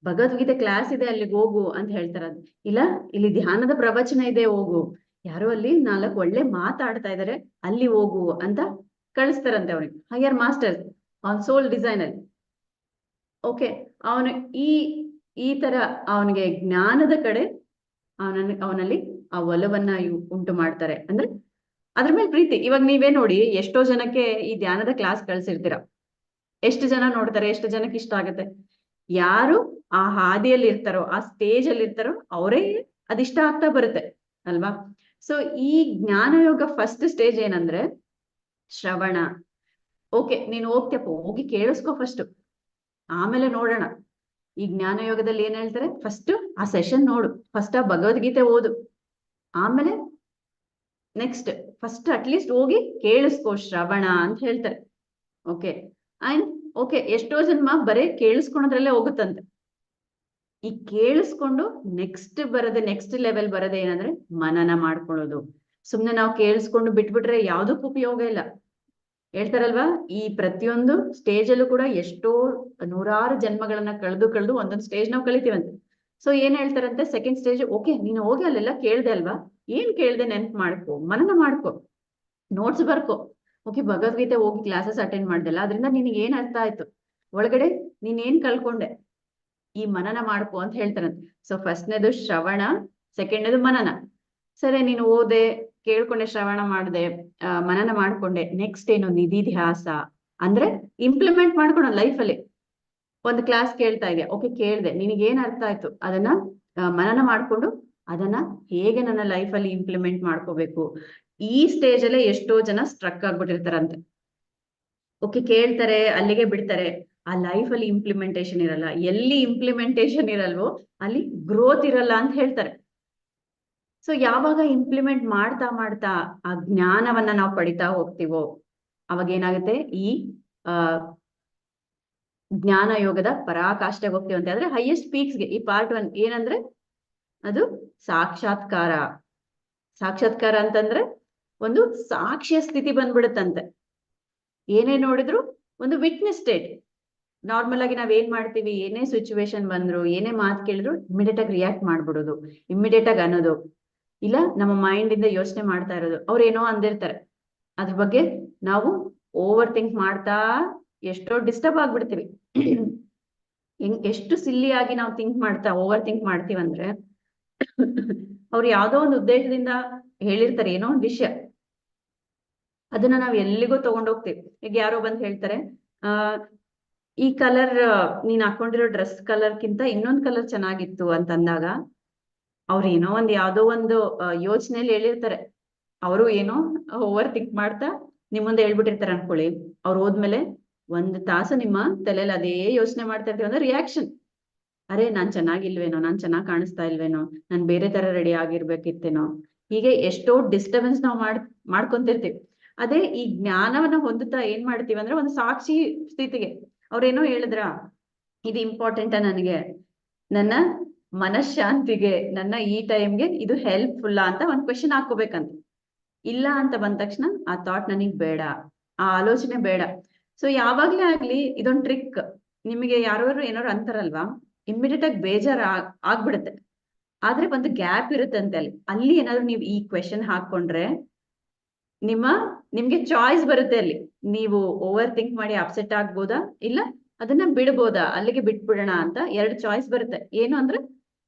S1: ಭಗವದ್ಗೀತೆ ಕ್ಲಾಸ್ ಇದೆ ಅಲ್ಲಿಗೆ ಹೋಗು ಅಂತ ಹೇಳ್ತಾರ. ಇಲ್ಲ, ಇಲ್ಲಿ ಧ್ಯಾನದ ಪ್ರವಚನ ಇದೆ ಹೋಗು, ಯಾರೋ ಅಲ್ಲಿ 4 ಒಳ್ಳೆ ಮಾತಾಡ್ತಾ ಇದಾರೆ ಅಲ್ಲಿ ಹೋಗು ಅಂತ ಕಳಿಸ್ತಾರಂತೆ ಅವ್ರಿಗೆ higher master on soul designer. Okay, ಅವನು ಈ ತರ ಅವನಿಗೆ ಜ್ಞಾನದ ಕಡೆ ಅವನಲ್ಲಿ ಆ ಒಲವನ್ನ ಉಂಟು ಮಾಡ್ತಾರೆ. ಅಂದ್ರೆ ಅದ್ರ ಮೇಲೆ ಪ್ರೀತಿ. ಇವಾಗ ನೀವೇ ನೋಡಿ, ಎಷ್ಟೋ ಜನಕ್ಕೆ ಈ ಧ್ಯಾನದ ಕ್ಲಾಸ್ ಕಳ್ಸಿರ್ತೀರ, ಎಷ್ಟು ಜನ ನೋಡ್ತಾರೆ, ಎಷ್ಟು ಜನಕ್ಕೆ ಇಷ್ಟ ಆಗುತ್ತೆ. ಯಾರು ಆ ಹಾದಿಯಲ್ಲಿ ಇರ್ತಾರೋ, ಆ ಸ್ಟೇಜ್ ಅಲ್ಲಿ ಇರ್ತಾರೋ ಅವರೇ ಅದಿಷ್ಟ ಆಗ್ತಾ ಬರುತ್ತೆ ಅಲ್ವಾ. ಸೊ ಈ ಜ್ಞಾನ ಯೋಗ ಫಸ್ಟ್ ಸ್ಟೇಜ್ ಏನಂದ್ರೆ ಶ್ರವಣ. ಓಕೆ, ನೀನು ಹೋಗ್ತೀಯಪ್ಪ, ಹೋಗಿ ಕೇಳಿಸ್ಕೊ ಫಸ್ಟ್, ಆಮೇಲೆ ನೋಡೋಣ. ಈ ಜ್ಞಾನ ಯೋಗದಲ್ಲಿ ಏನ್ ಹೇಳ್ತಾರೆ, ಫಸ್ಟ್ ಆ ಸೆಷನ್ ನೋಡು, ಫಸ್ಟ್ ಆ ಭಗವದ್ಗೀತೆ ಓದು, ಆಮೇಲೆ ನೆಕ್ಸ್ಟ್ ಫಸ್ಟ್ ಅಟ್ಲೀಸ್ಟ್ ಹೋಗಿ ಕೇಳಿಸ್ಕೋ, ಶ್ರವಣ ಅಂತ ಹೇಳ್ತಾರೆ. ಓಕೆ, ಅಂಡ್ ಓಕೆ, ಎಷ್ಟೋ ಜನ್ಮ ಬರೇ ಕೇಳಿಸ್ಕೊಳೋದ್ರಲ್ಲೇ ಹೋಗುತ್ತಂತೆ. ಈ ಕೇಳಿಸ್ಕೊಂಡು ನೆಕ್ಸ್ಟ್ ಲೆವೆಲ್ ಬರದೆ ಏನಂದ್ರೆ ಮನನ ಮಾಡ್ಕೊಳ್ಳೋದು. ಸುಮ್ನೆ ನಾವು ಕೇಳಿಸ್ಕೊಂಡು ಬಿಟ್ಬಿಟ್ರೆ ಯಾವ್ದಕ್ಕೂ ಉಪಯೋಗ ಇಲ್ಲ. ಹೇಳ್ತಾರಲ್ವಾ, ಈ ಪ್ರತಿಯೊಂದು ಸ್ಟೇಜ್ ಅಲ್ಲೂ ಕೂಡ ಎಷ್ಟೋ 100 ಜನ್ಮಗಳನ್ನ ಕಳೆದು ಒಂದೊಂದು ಸ್ಟೇಜ್ ನಾವು ಕಳಿತೀವಂತೆ. ಸೊ ಏನ್ ಹೇಳ್ತಾರಂತೆ, ಸೆಕೆಂಡ್ ಸ್ಟೇಜ್, ಓಕೆ ನೀನು ಹೋಗಿ ಅಲ್ಲೆಲ್ಲ ಕೇಳ್ದೆ ಅಲ್ವಾ, ಏನ್ ಕೇಳ್ದೆ ನೆನ್ಪು ಮಾಡ್ಕೊ, ಮನನ ಮಾಡ್ಕೊ, ನೋಟ್ಸ್ ಬರ್ಕೊ. ಓಕೆ, ಭಗವದ್ಗೀತೆ ಹೋಗಿ ಕ್ಲಾಸಸ್ ಅಟೆಂಡ್ ಮಾಡ್ದಲ್ಲ, ಅದರಿಂದ ನಿನಗೆ ಏನ್ ಅರ್ಥ ಆಯ್ತು, ಒಳಗಡೆ ನೀನ್ ಏನ್ ಕಳ್ಕೊಂಡೆ, ಈ ಮನನ ಮಾಡ್ಕೊ ಅಂತ ಹೇಳ್ತಾರಂತೆ. ಸೊ ಫಸ್ಟ್ನೇದು ಶ್ರವಣ, ಸೆಕೆಂಡ್ನೇದು ಮನನ. ಸರಿ, ನೀನು ಓದೆ, ಕೇಳ್ಕೊಂಡೆ, ಶ್ರವಣ ಮಾಡ್ದೆ, ಮನನ ಮಾಡ್ಕೊಂಡೆ, ನೆಕ್ಸ್ಟ್ ಏನು ನಿಧಿಧ್ಯಾಸ ಅಂದ್ರೆ ಇಂಪ್ಲಿಮೆಂಟ್ ಮಾಡ್ಕೊಳ ಲೈಫ್ ಅಲ್ಲಿ. ಒಂದು ಕ್ಲಾಸ್ ಕೇಳ್ತಾ ಇದೆ, ಓಕೆ ಕೇಳ್ದೆ, ನಿನಗೇನ್ ಅರ್ಥ ಆಯ್ತು ಅದನ್ನ ಮನನ ಮಾಡ್ಕೊಂಡು ಅದನ್ನ ಹೇಗೆ ನನ್ನ ಲೈಫ್ ಅಲ್ಲಿ ಇಂಪ್ಲಿಮೆಂಟ್ ಮಾಡ್ಕೋಬೇಕು. ಈ ಸ್ಟೇಜ್ ಅಲ್ಲೇ ಎಷ್ಟೋ ಜನ ಸ್ಟ್ರಕ್ ಆಗ್ಬಿಟ್ಟಿರ್ತಾರಂತೆ. ಓಕೆ ಕೇಳ್ತಾರೆ, ಅಲ್ಲಿಗೆ ಬಿಡ್ತಾರೆ, ಆ ಲೈಫ್ ಅಲ್ಲಿ ಇಂಪ್ಲಿಮೆಂಟೇಶನ್ ಇರಲ್ಲ. ಎಲ್ಲಿ ಇಂಪ್ಲಿಮೆಂಟೇಶನ್ ಇರಲ್ವೋ ಅಲ್ಲಿ ಗ್ರೋತ್ ಇರಲ್ಲ ಅಂತ ಹೇಳ್ತಾರೆ. ಸೊ ಯಾವಾಗ ಇಂಪ್ಲಿಮೆಂಟ್ ಮಾಡ್ತಾ ಮಾಡ್ತಾ ಆ ಜ್ಞಾನವನ್ನ ನಾವು ಪಡಿತಾ ಹೋಗ್ತೀವೋ ಅವಾಗ ಏನಾಗುತ್ತೆ, ಈ ಜ್ಞಾನ ಯೋಗದ ಪರಾಕಾಷ್ಠೆಗೆ ಹೋಗ್ತೀವಿ ಅಂತ ಹೇಳಿದ್ರೆ ಹೈಯೆಸ್ಟ್ ಪೀಕ್ಸ್ಗೆ. ಈ ಪಾರ್ಟ್ 1 ಏನಂದ್ರೆ ಅದು ಸಾಕ್ಷಾತ್ಕಾರ. ಸಾಕ್ಷಾತ್ಕಾರ ಅಂತಂದ್ರೆ ಒಂದು ಸಾಕ್ಷ್ಯ ಸ್ಥಿತಿ ಬಂದ್ಬಿಡುತ್ತಂತೆ. ಏನೇ ನೋಡಿದ್ರು ಒಂದು ವಿಟ್ನೆಸ್ ಸ್ಟೇಟ್. ನಾರ್ಮಲ್ ಆಗಿ ನಾವ್ ಏನ್ ಮಾಡ್ತೀವಿ, ಏನೇ ಸಿಚುವೇಶನ್ ಬಂದ್ರು, ಏನೇ ಮಾತು ಕೇಳಿದ್ರು ಇಮಿಡಿಯೇಟ್ ಆಗಿ ರಿಯಾಕ್ಟ್ ಮಾಡ್ಬಿಡೋದು, ಇಮಿಡಿಯೇಟ್ ಆಗಿ ಅನ್ನೋದು, ಇಲ್ಲ ನಮ್ಮ ಮೈಂಡ್ ಇಂದ ಯೋಚನೆ ಮಾಡ್ತಾ ಇರೋದು. ಅವ್ರೇನೋ ಅಂದಿರ್ತಾರೆ, ಅದ್ರ ಬಗ್ಗೆ ನಾವು ಓವರ್ ಥಿಂಕ್ ಮಾಡ್ತಾ ಎಷ್ಟೋ ಡಿಸ್ಟರ್ಬ್ ಆಗ್ಬಿಡ್ತೀವಿ. ಎಷ್ಟು ಸಿಲ್ಲಿಯಾಗಿ ನಾವು ಥಿಂಕ್ ಮಾಡ್ತಾ ಓವರ್ ಥಿಂಕ್ ಮಾಡ್ತೀವಂದ್ರೆ ಅವ್ರು ಯಾವ್ದೋ ಒಂದು ಉದ್ದೇಶದಿಂದ ಹೇಳಿರ್ತಾರೆ ಏನೋ ಒಂದು ವಿಷಯ, ಅದನ್ನ ನಾವ್ ಎಲ್ಲಿಗೋ ತಗೊಂಡೋಗ್ತೀವಿ. ಈಗ ಯಾರೋ ಬಂದ್ ಹೇಳ್ತಾರೆ, ಈ ಕಲರ್ ನೀನ್ ಹಾಕೊಂಡಿರೋ ಡ್ರೆಸ್ ಕಲರ್ಗಿಂತ ಇನ್ನೊಂದ್ ಕಲರ್ ಚೆನ್ನಾಗಿತ್ತು ಅಂತಂದಾಗ ಅವ್ರು ಏನೋ ಒಂದ್ ಯಾವ್ದೋ ಒಂದು ಯೋಚನೆಯಲ್ಲಿ ಹೇಳಿರ್ತಾರೆ. ಅವರು ಏನೋ ಓವರ್ ಥಿಂಕ್ ಮಾಡ್ತಾ ನಿಮ್ ಮುಂದೆ ಹೇಳ್ಬಿಟ್ಟಿರ್ತಾರೆ ಅನ್ಕೊಳ್ಳಿ. ಅವ್ರು ಹೋದ್ಮೇಲೆ 1 ತಾಸು ನಿಮ್ಮ ತಲೆಯಲ್ಲಿ ಅದೇ ಯೋಚನೆ ಮಾಡ್ತಾ ಇರ್ತೀವಿ ಅಂದ್ರೆ ರಿಯಾಕ್ಷನ್. ಅರೆ ನಾನ್ ಚೆನ್ನಾಗಿಲ್ವೇನೋ, ನಾನ್ ಚೆನ್ನಾಗ್ ಕಾಣಿಸ್ತಾ ಇಲ್ವೇನೋ, ನಾನ್ ಬೇರೆ ತರ ರೆಡಿ ಆಗಿರ್ಬೇಕಿತ್ತೇನೋ, ಹೀಗೆ ಎಷ್ಟೋ ಡಿಸ್ಟರ್ಬೆನ್ಸ್ ನಾವು ಮಾಡ್ಕೊಂತಿರ್ತೀವಿ. ಅದೇ ಈ ಜ್ಞಾನವನ್ನ ಹೊಂದುತ್ತಾ ಏನ್ ಮಾಡ್ತೀವಿ ಅಂದ್ರೆ ಒಂದು ಸಾಕ್ಷಿ ಸ್ಥಿತಿಗೆ, ಅವ್ರೇನೋ ಹೇಳಿದ್ರ ಇದು ಇಂಪಾರ್ಟೆಂಟಾ ನನಗೆ, ನನ್ನ ಮನಃಶಾಂತಿಗೆ, ನನ್ನ ಈ ಟೈಮ್ಗೆ ಇದು ಹೆಲ್ಪ್ಫುಲ್ಲಾ ಅಂತ ಒಂದ್ ಕ್ವೆಶನ್ ಹಾಕೋಬೇಕಂತ. ಇಲ್ಲ ಅಂತ ಬಂದ ತಕ್ಷಣ ಆ ಥಾಟ್ ನನಗ್ ಬೇಡ, ಆ ಆಲೋಚನೆ ಬೇಡ. ಸೊ ಯಾವಾಗ್ಲೇ ಆಗ್ಲಿ ಇದೊಂದ್ ಟ್ರಿಕ್. ನಿಮಗೆ ಯಾರು ಏನಾರು ಅಂತಾರಲ್ವಾ, ಇಮಿಡಿಯೇಟ್ ಆಗಿ ಬೇಜಾರ್ ಆಗ್ಬಿಡುತ್ತೆ. ಆದ್ರೆ ಒಂದು ಗ್ಯಾಪ್ ಇರುತ್ತಂತೆ ಅಲ್ಲಿ ಏನಾದ್ರು ನೀವು ಈ ಕ್ವೆಶನ್ ಹಾಕೊಂಡ್ರೆ ನಿಮ್ಗೆ ಚಾಯ್ಸ್ ಬರುತ್ತೆ. ಅಲ್ಲಿ ನೀವು ಓವರ್ ಥಿಂಕ್ ಮಾಡಿ ಅಪ್ಸೆಟ್ ಆಗ್ಬೋದಾ, ಇಲ್ಲ ಅದನ್ನ ಬಿಡ್ಬೋದಾ, ಅಲ್ಲಿಗೆ ಬಿಟ್ಬಿಡೋಣ ಅಂತ 2 ಚಾಯ್ಸ್ ಬರುತ್ತೆ. ಏನು ಅಂದ್ರೆ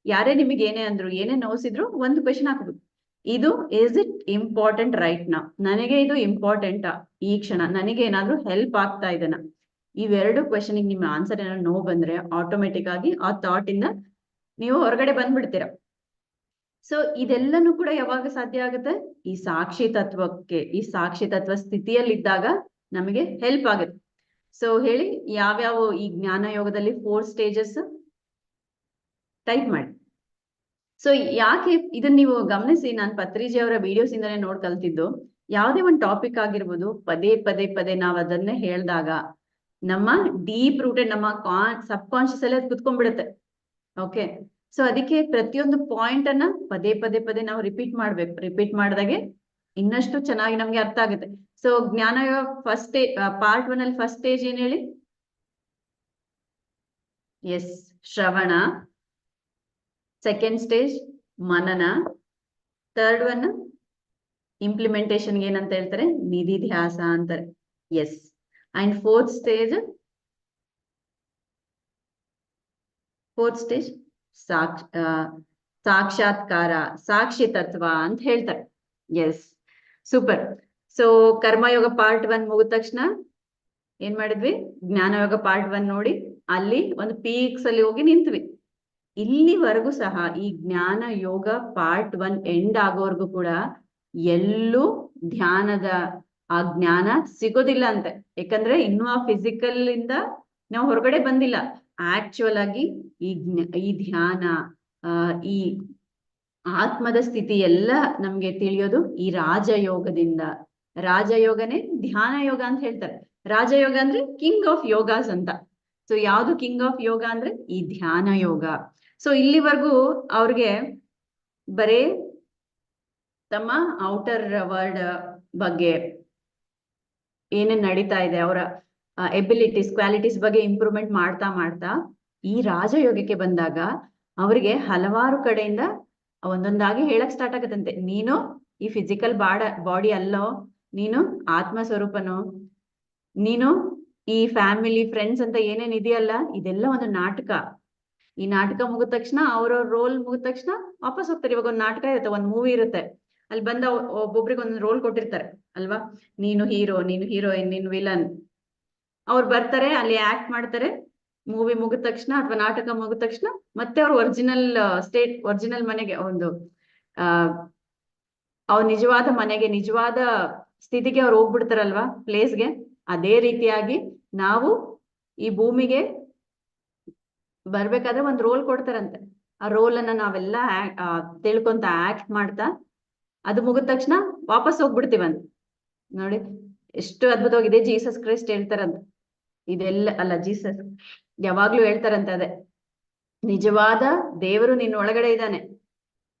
S1: ಯಾರೇ ನಿಮಗೆ ಏನೇ ಅಂದ್ರು, ಏನೇ ನೋಸಿದ್ರು ಒಂದು ಕ್ವೆಶನ್ ಹಾಕ್ಬೇಕು. ಇದು ಇಸ್ ಇಟ್ ಇಂಪಾರ್ಟೆಂಟ್ ರೈಟ್ ನಾ, ನನಗೆ ಇದು ಇಂಪಾರ್ಟೆಂಟಾ ಈ ಕ್ಷಣ, ನನಗೆ ಏನಾದ್ರು ಹೆಲ್ಪ್ ಆಗ್ತಾ ಇದೆನಾ? ಇವೆರಡು ಕ್ವೆಶನ್ ನಿಮ್ಮ ಆನ್ಸರ್ ಏನಾದ್ರು ನೋ ಬಂದ್ರೆ ಆಟೋಮೆಟಿಕ್ ಆಗಿ ಆ ಥಾಟ್ ಇಂದ ನೀವು ಹೊರಗಡೆ ಬಂದ್ಬಿಡ್ತೀರ. ಸೊ ಇದೆಲ್ಲನೂ ಕೂಡ ಯಾವಾಗ ಸಾಧ್ಯ ಆಗುತ್ತೆ, ಈ ಸಾಕ್ಷಿ ತತ್ವಕ್ಕೆ, ಈ ಸಾಕ್ಷಿ ತತ್ವ ಸ್ಥಿತಿಯಲ್ಲಿದ್ದಾಗ ನಮಗೆ ಹೆಲ್ಪ್ ಆಗುತ್ತೆ. ಸೊ ಹೇಳಿ, ಯಾವ್ಯಾವ ಈ ಜ್ಞಾನ ಯೋಗದಲ್ಲಿ 4 ಸ್ಟೇಜಸ್ ಟೈಪ್ ಮಾಡಿ. ಸೊ ಯಾಕೆ ಇದನ್ನ ನೀವು ಗಮನಿಸಿ, ನಾನು ಪತ್ರಿಜಿ ಅವರ ವಿಡಿಯೋಸ್ ಇಂದಾನೆ ನೋಡ್ ಕಲ್ತಿದ್ದು. ಯಾವುದೇ ಒಂದು ಟಾಪಿಕ್ ಆಗಿರ್ಬೋದು, ಪದೇ ಪದೇ ಪದೇ ನಾವ್ ಅದನ್ನೇ ಹೇಳ್ದಾಗ ನಮ್ಮ ಡೀಪ್ ರೂಟೆಡ್ ನಮ್ಮ ಸಬ್ ಕಾನ್ಶಿಯಸ್ ಅಲ್ಲಿ ಅದು ಕುತ್ಕೊಂಡ್ಬಿಡುತ್ತೆ. ಓಕೆ, ಸೊ ಅದಕ್ಕೆ ಪ್ರತಿಯೊಂದು ಪಾಯಿಂಟ್ ಅನ್ನ ಪದೇ ಪದೇ ಪದೇ ನಾವು ರಿಪೀಟ್ ಮಾಡ್ಬೇಕು. ರಿಪೀಟ್ ಮಾಡಿದಾಗೆ ಇನ್ನಷ್ಟು ಚೆನ್ನಾಗಿ ನಮ್ಗೆ ಅರ್ಥ ಆಗುತ್ತೆ. ಸೊ ಜ್ಞಾನ ಫಸ್ಟ್ ಪಾರ್ಟ್ 1 ಅಲ್ಲಿ ಫಸ್ಟ್ ಸ್ಟೇಜ್ ಏನ್ ಹೇಳಿ? ಎಸ್, ಶ್ರವಣ. ಸೆಕೆಂಡ್ ಸ್ಟೇಜ್ ಮನನ. ಥರ್ಡ್ ಒನ್ ಇಂಪ್ಲಿಮೆಂಟೇಶನ್ ಏನಂತ ಹೇಳ್ತಾರೆ, ನಿಧಿಧ್ಯಾಸ ಅಂತಾರೆ. ಎಸ್, ಅಂಡ್ ಫೋರ್ತ್ ಸ್ಟೇಜ್ ಸಾಕ್ಷಾತ್ಕಾರ, ಸಾಕ್ಷಿ ತತ್ವ ಅಂತ ಹೇಳ್ತಾರೆ. Yes, super. ಸೊ ಕರ್ಮಯೋಗ ಪಾರ್ಟ್ 1 ಮುಗಿದ ತಕ್ಷಣ ಏನ್ ಮಾಡಿದ್ವಿ, ಜ್ಞಾನಯೋಗ ಪಾರ್ಟ್ 1 ನೋಡಿ ಅಲ್ಲಿ ಒಂದು ಪೀಕ್ಸ್ ಅಲ್ಲಿ ಹೋಗಿ ನಿಂತ್ವಿ. ಇಲ್ಲಿವರೆಗೂ ಸಹ ಈ ಜ್ಞಾನ ಯೋಗ ಪಾರ್ಟ್ 1 ಎಂಡ್ ಆಗೋವರೆಗೂ ಕೂಡ ಎಲ್ಲೂ ಧ್ಯಾನದ ಆ ಜ್ಞಾನ ಸಿಗೋದಿಲ್ಲ ಅಂತೆ. ಯಾಕಂದ್ರೆ ಇನ್ನು ಆ ಫಿಸಿಕಲ್ ಇಂದ ನಾವು ಹೊರಗಡೆ ಬಂದಿಲ್ಲ. ಆಕ್ಚುಯಲ್ ಆಗಿ ಈ ಧ್ಯಾನ, ಈ ಆತ್ಮದ ಸ್ಥಿತಿ ಎಲ್ಲ ನಮ್ಗೆ ತಿಳಿಯೋದು ಈ ರಾಜಯೋಗದಿಂದ. ರಾಜಯೋಗನೇ ಧ್ಯಾನ ಯೋಗ ಅಂತ ಹೇಳ್ತಾರೆ. ರಾಜಯೋಗ ಅಂದ್ರೆ ಕಿಂಗ್ ಆಫ್ ಯೋಗಾಸ್ ಅಂತ. ಸೊ ಯಾವ್ದು ಕಿಂಗ್ ಆಫ್ ಯೋಗ ಅಂದ್ರೆ ಈ ಧ್ಯಾನ ಯೋಗ. ಸೊ ಇಲ್ಲಿವರೆಗೂ ಅವ್ರಿಗೆ ಬರೇ ತಮ್ಮ ಔಟರ್ ವರ್ಲ್ಡ್ ಬಗ್ಗೆ ಏನೇನ್ ನಡೀತಾ ಇದೆ, ಅವರ ಎಬಿಲಿಟೀಸ್, ಕ್ವಾಲಿಟೀಸ್ ಬಗ್ಗೆ ಇಂಪ್ರೂವ್ಮೆಂಟ್ ಮಾಡ್ತಾ ಮಾಡ್ತಾ ಈ ರಾಜಯೋಗಕ್ಕೆ ಬಂದಾಗ ಅವರಿಗೆ ಹಲವಾರು ಕಡೆಯಿಂದ ಒಂದೊಂದಾಗಿ ಹೇಳಕ್ ಸ್ಟಾರ್ಟ್ ಆಗತ್ತಂತೆ. ನೀನು ಈ ಫಿಸಿಕಲ್ ಬಾಡಿ ಅಲ್ಲೋ, ನೀನು ಆತ್ಮ ಸ್ವರೂಪನು, ನೀನು ಈ ಫ್ಯಾಮಿಲಿ ಫ್ರೆಂಡ್ಸ್ ಅಂತ ಏನೇನ್ ಇದೆಯಲ್ಲ ಇದೆಲ್ಲ ಒಂದು ನಾಟಕ. ಈ ನಾಟಕ ಮುಗಿದ ತಕ್ಷಣ ಅವ್ರವ್ರ ರೋಲ್ ಮುಗಿದ ತಕ್ಷಣ ವಾಪಸ್ ಹೋಗ್ತಾರೆ. ಇವಾಗ ಒಂದು ನಾಟಕ ಇರುತ್ತೆ, ಒಂದು ಮೂವಿ ಇರುತ್ತೆ, ಅಲ್ಲಿ ಬಂದ ಒಬ್ಬೊಬ್ರಿಗೆ ಒಂದೊಂದು ರೋಲ್ ಕೊಟ್ಟಿರ್ತಾರೆ ಅಲ್ವಾ, ನೀನು ಹೀರೋ, ನೀನು ಹೀರೋಯಿನ್, ನೀನು ವಿಲನ್. ಅವ್ರು ಬರ್ತಾರೆ, ಅಲ್ಲಿ ಆಕ್ಟ್ ಮಾಡ್ತಾರೆ. ಮೂವಿ ಮುಗಿದ ತಕ್ಷಣ ಅಥವಾ ನಾಟಕ ಮುಗಿದ ತಕ್ಷಣ ಮತ್ತೆ ಅವ್ರು ಒರಿಜಿನಲ್ ಮನೆಗೆ ಅವ್ರ ನಿಜವಾದ ಮನೆಗೆ, ನಿಜವಾದ ಸ್ಥಿತಿಗೆ ಅವ್ರು ಹೋಗ್ಬಿಡ್ತಾರಲ್ವಾ, ಪ್ಲೇಸ್ಗೆ. ಅದೇ ರೀತಿಯಾಗಿ ನಾವು ಈ ಭೂಮಿಗೆ ಬರ್ಬೇಕಾದ್ರೆ ಒಂದ್ ರೋಲ್ ಕೊಡ್ತಾರಂತೆ. ಆ ರೋಲ್ ಅನ್ನ ನಾವೆಲ್ಲ ತಿಳ್ಕೊಂತ ಆಕ್ಟ್ ಮಾಡ್ತಾ ಅದು ಮುಗಿದ ತಕ್ಷಣ ವಾಪಸ್ ಹೋಗ್ಬಿಡ್ತೀವಂತ. ನೋಡಿ ಎಷ್ಟು ಅದ್ಭುತವಾಗಿದೆ. ಜೀಸಸ್ ಕ್ರೈಸ್ಟ್ ಹೇಳ್ತಾರಂತ ಇದೆಲ್ಲ, ಅಲ್ಲ ಜೀಸಸ್ ಯಾವಾಗ್ಲೂ ಹೇಳ್ತಾರಂತ ಅದೇ, ನಿಜವಾದ ದೇವರು ನಿನ್ನ ಒಳಗಡೆ ಇದ್ದಾನೆ.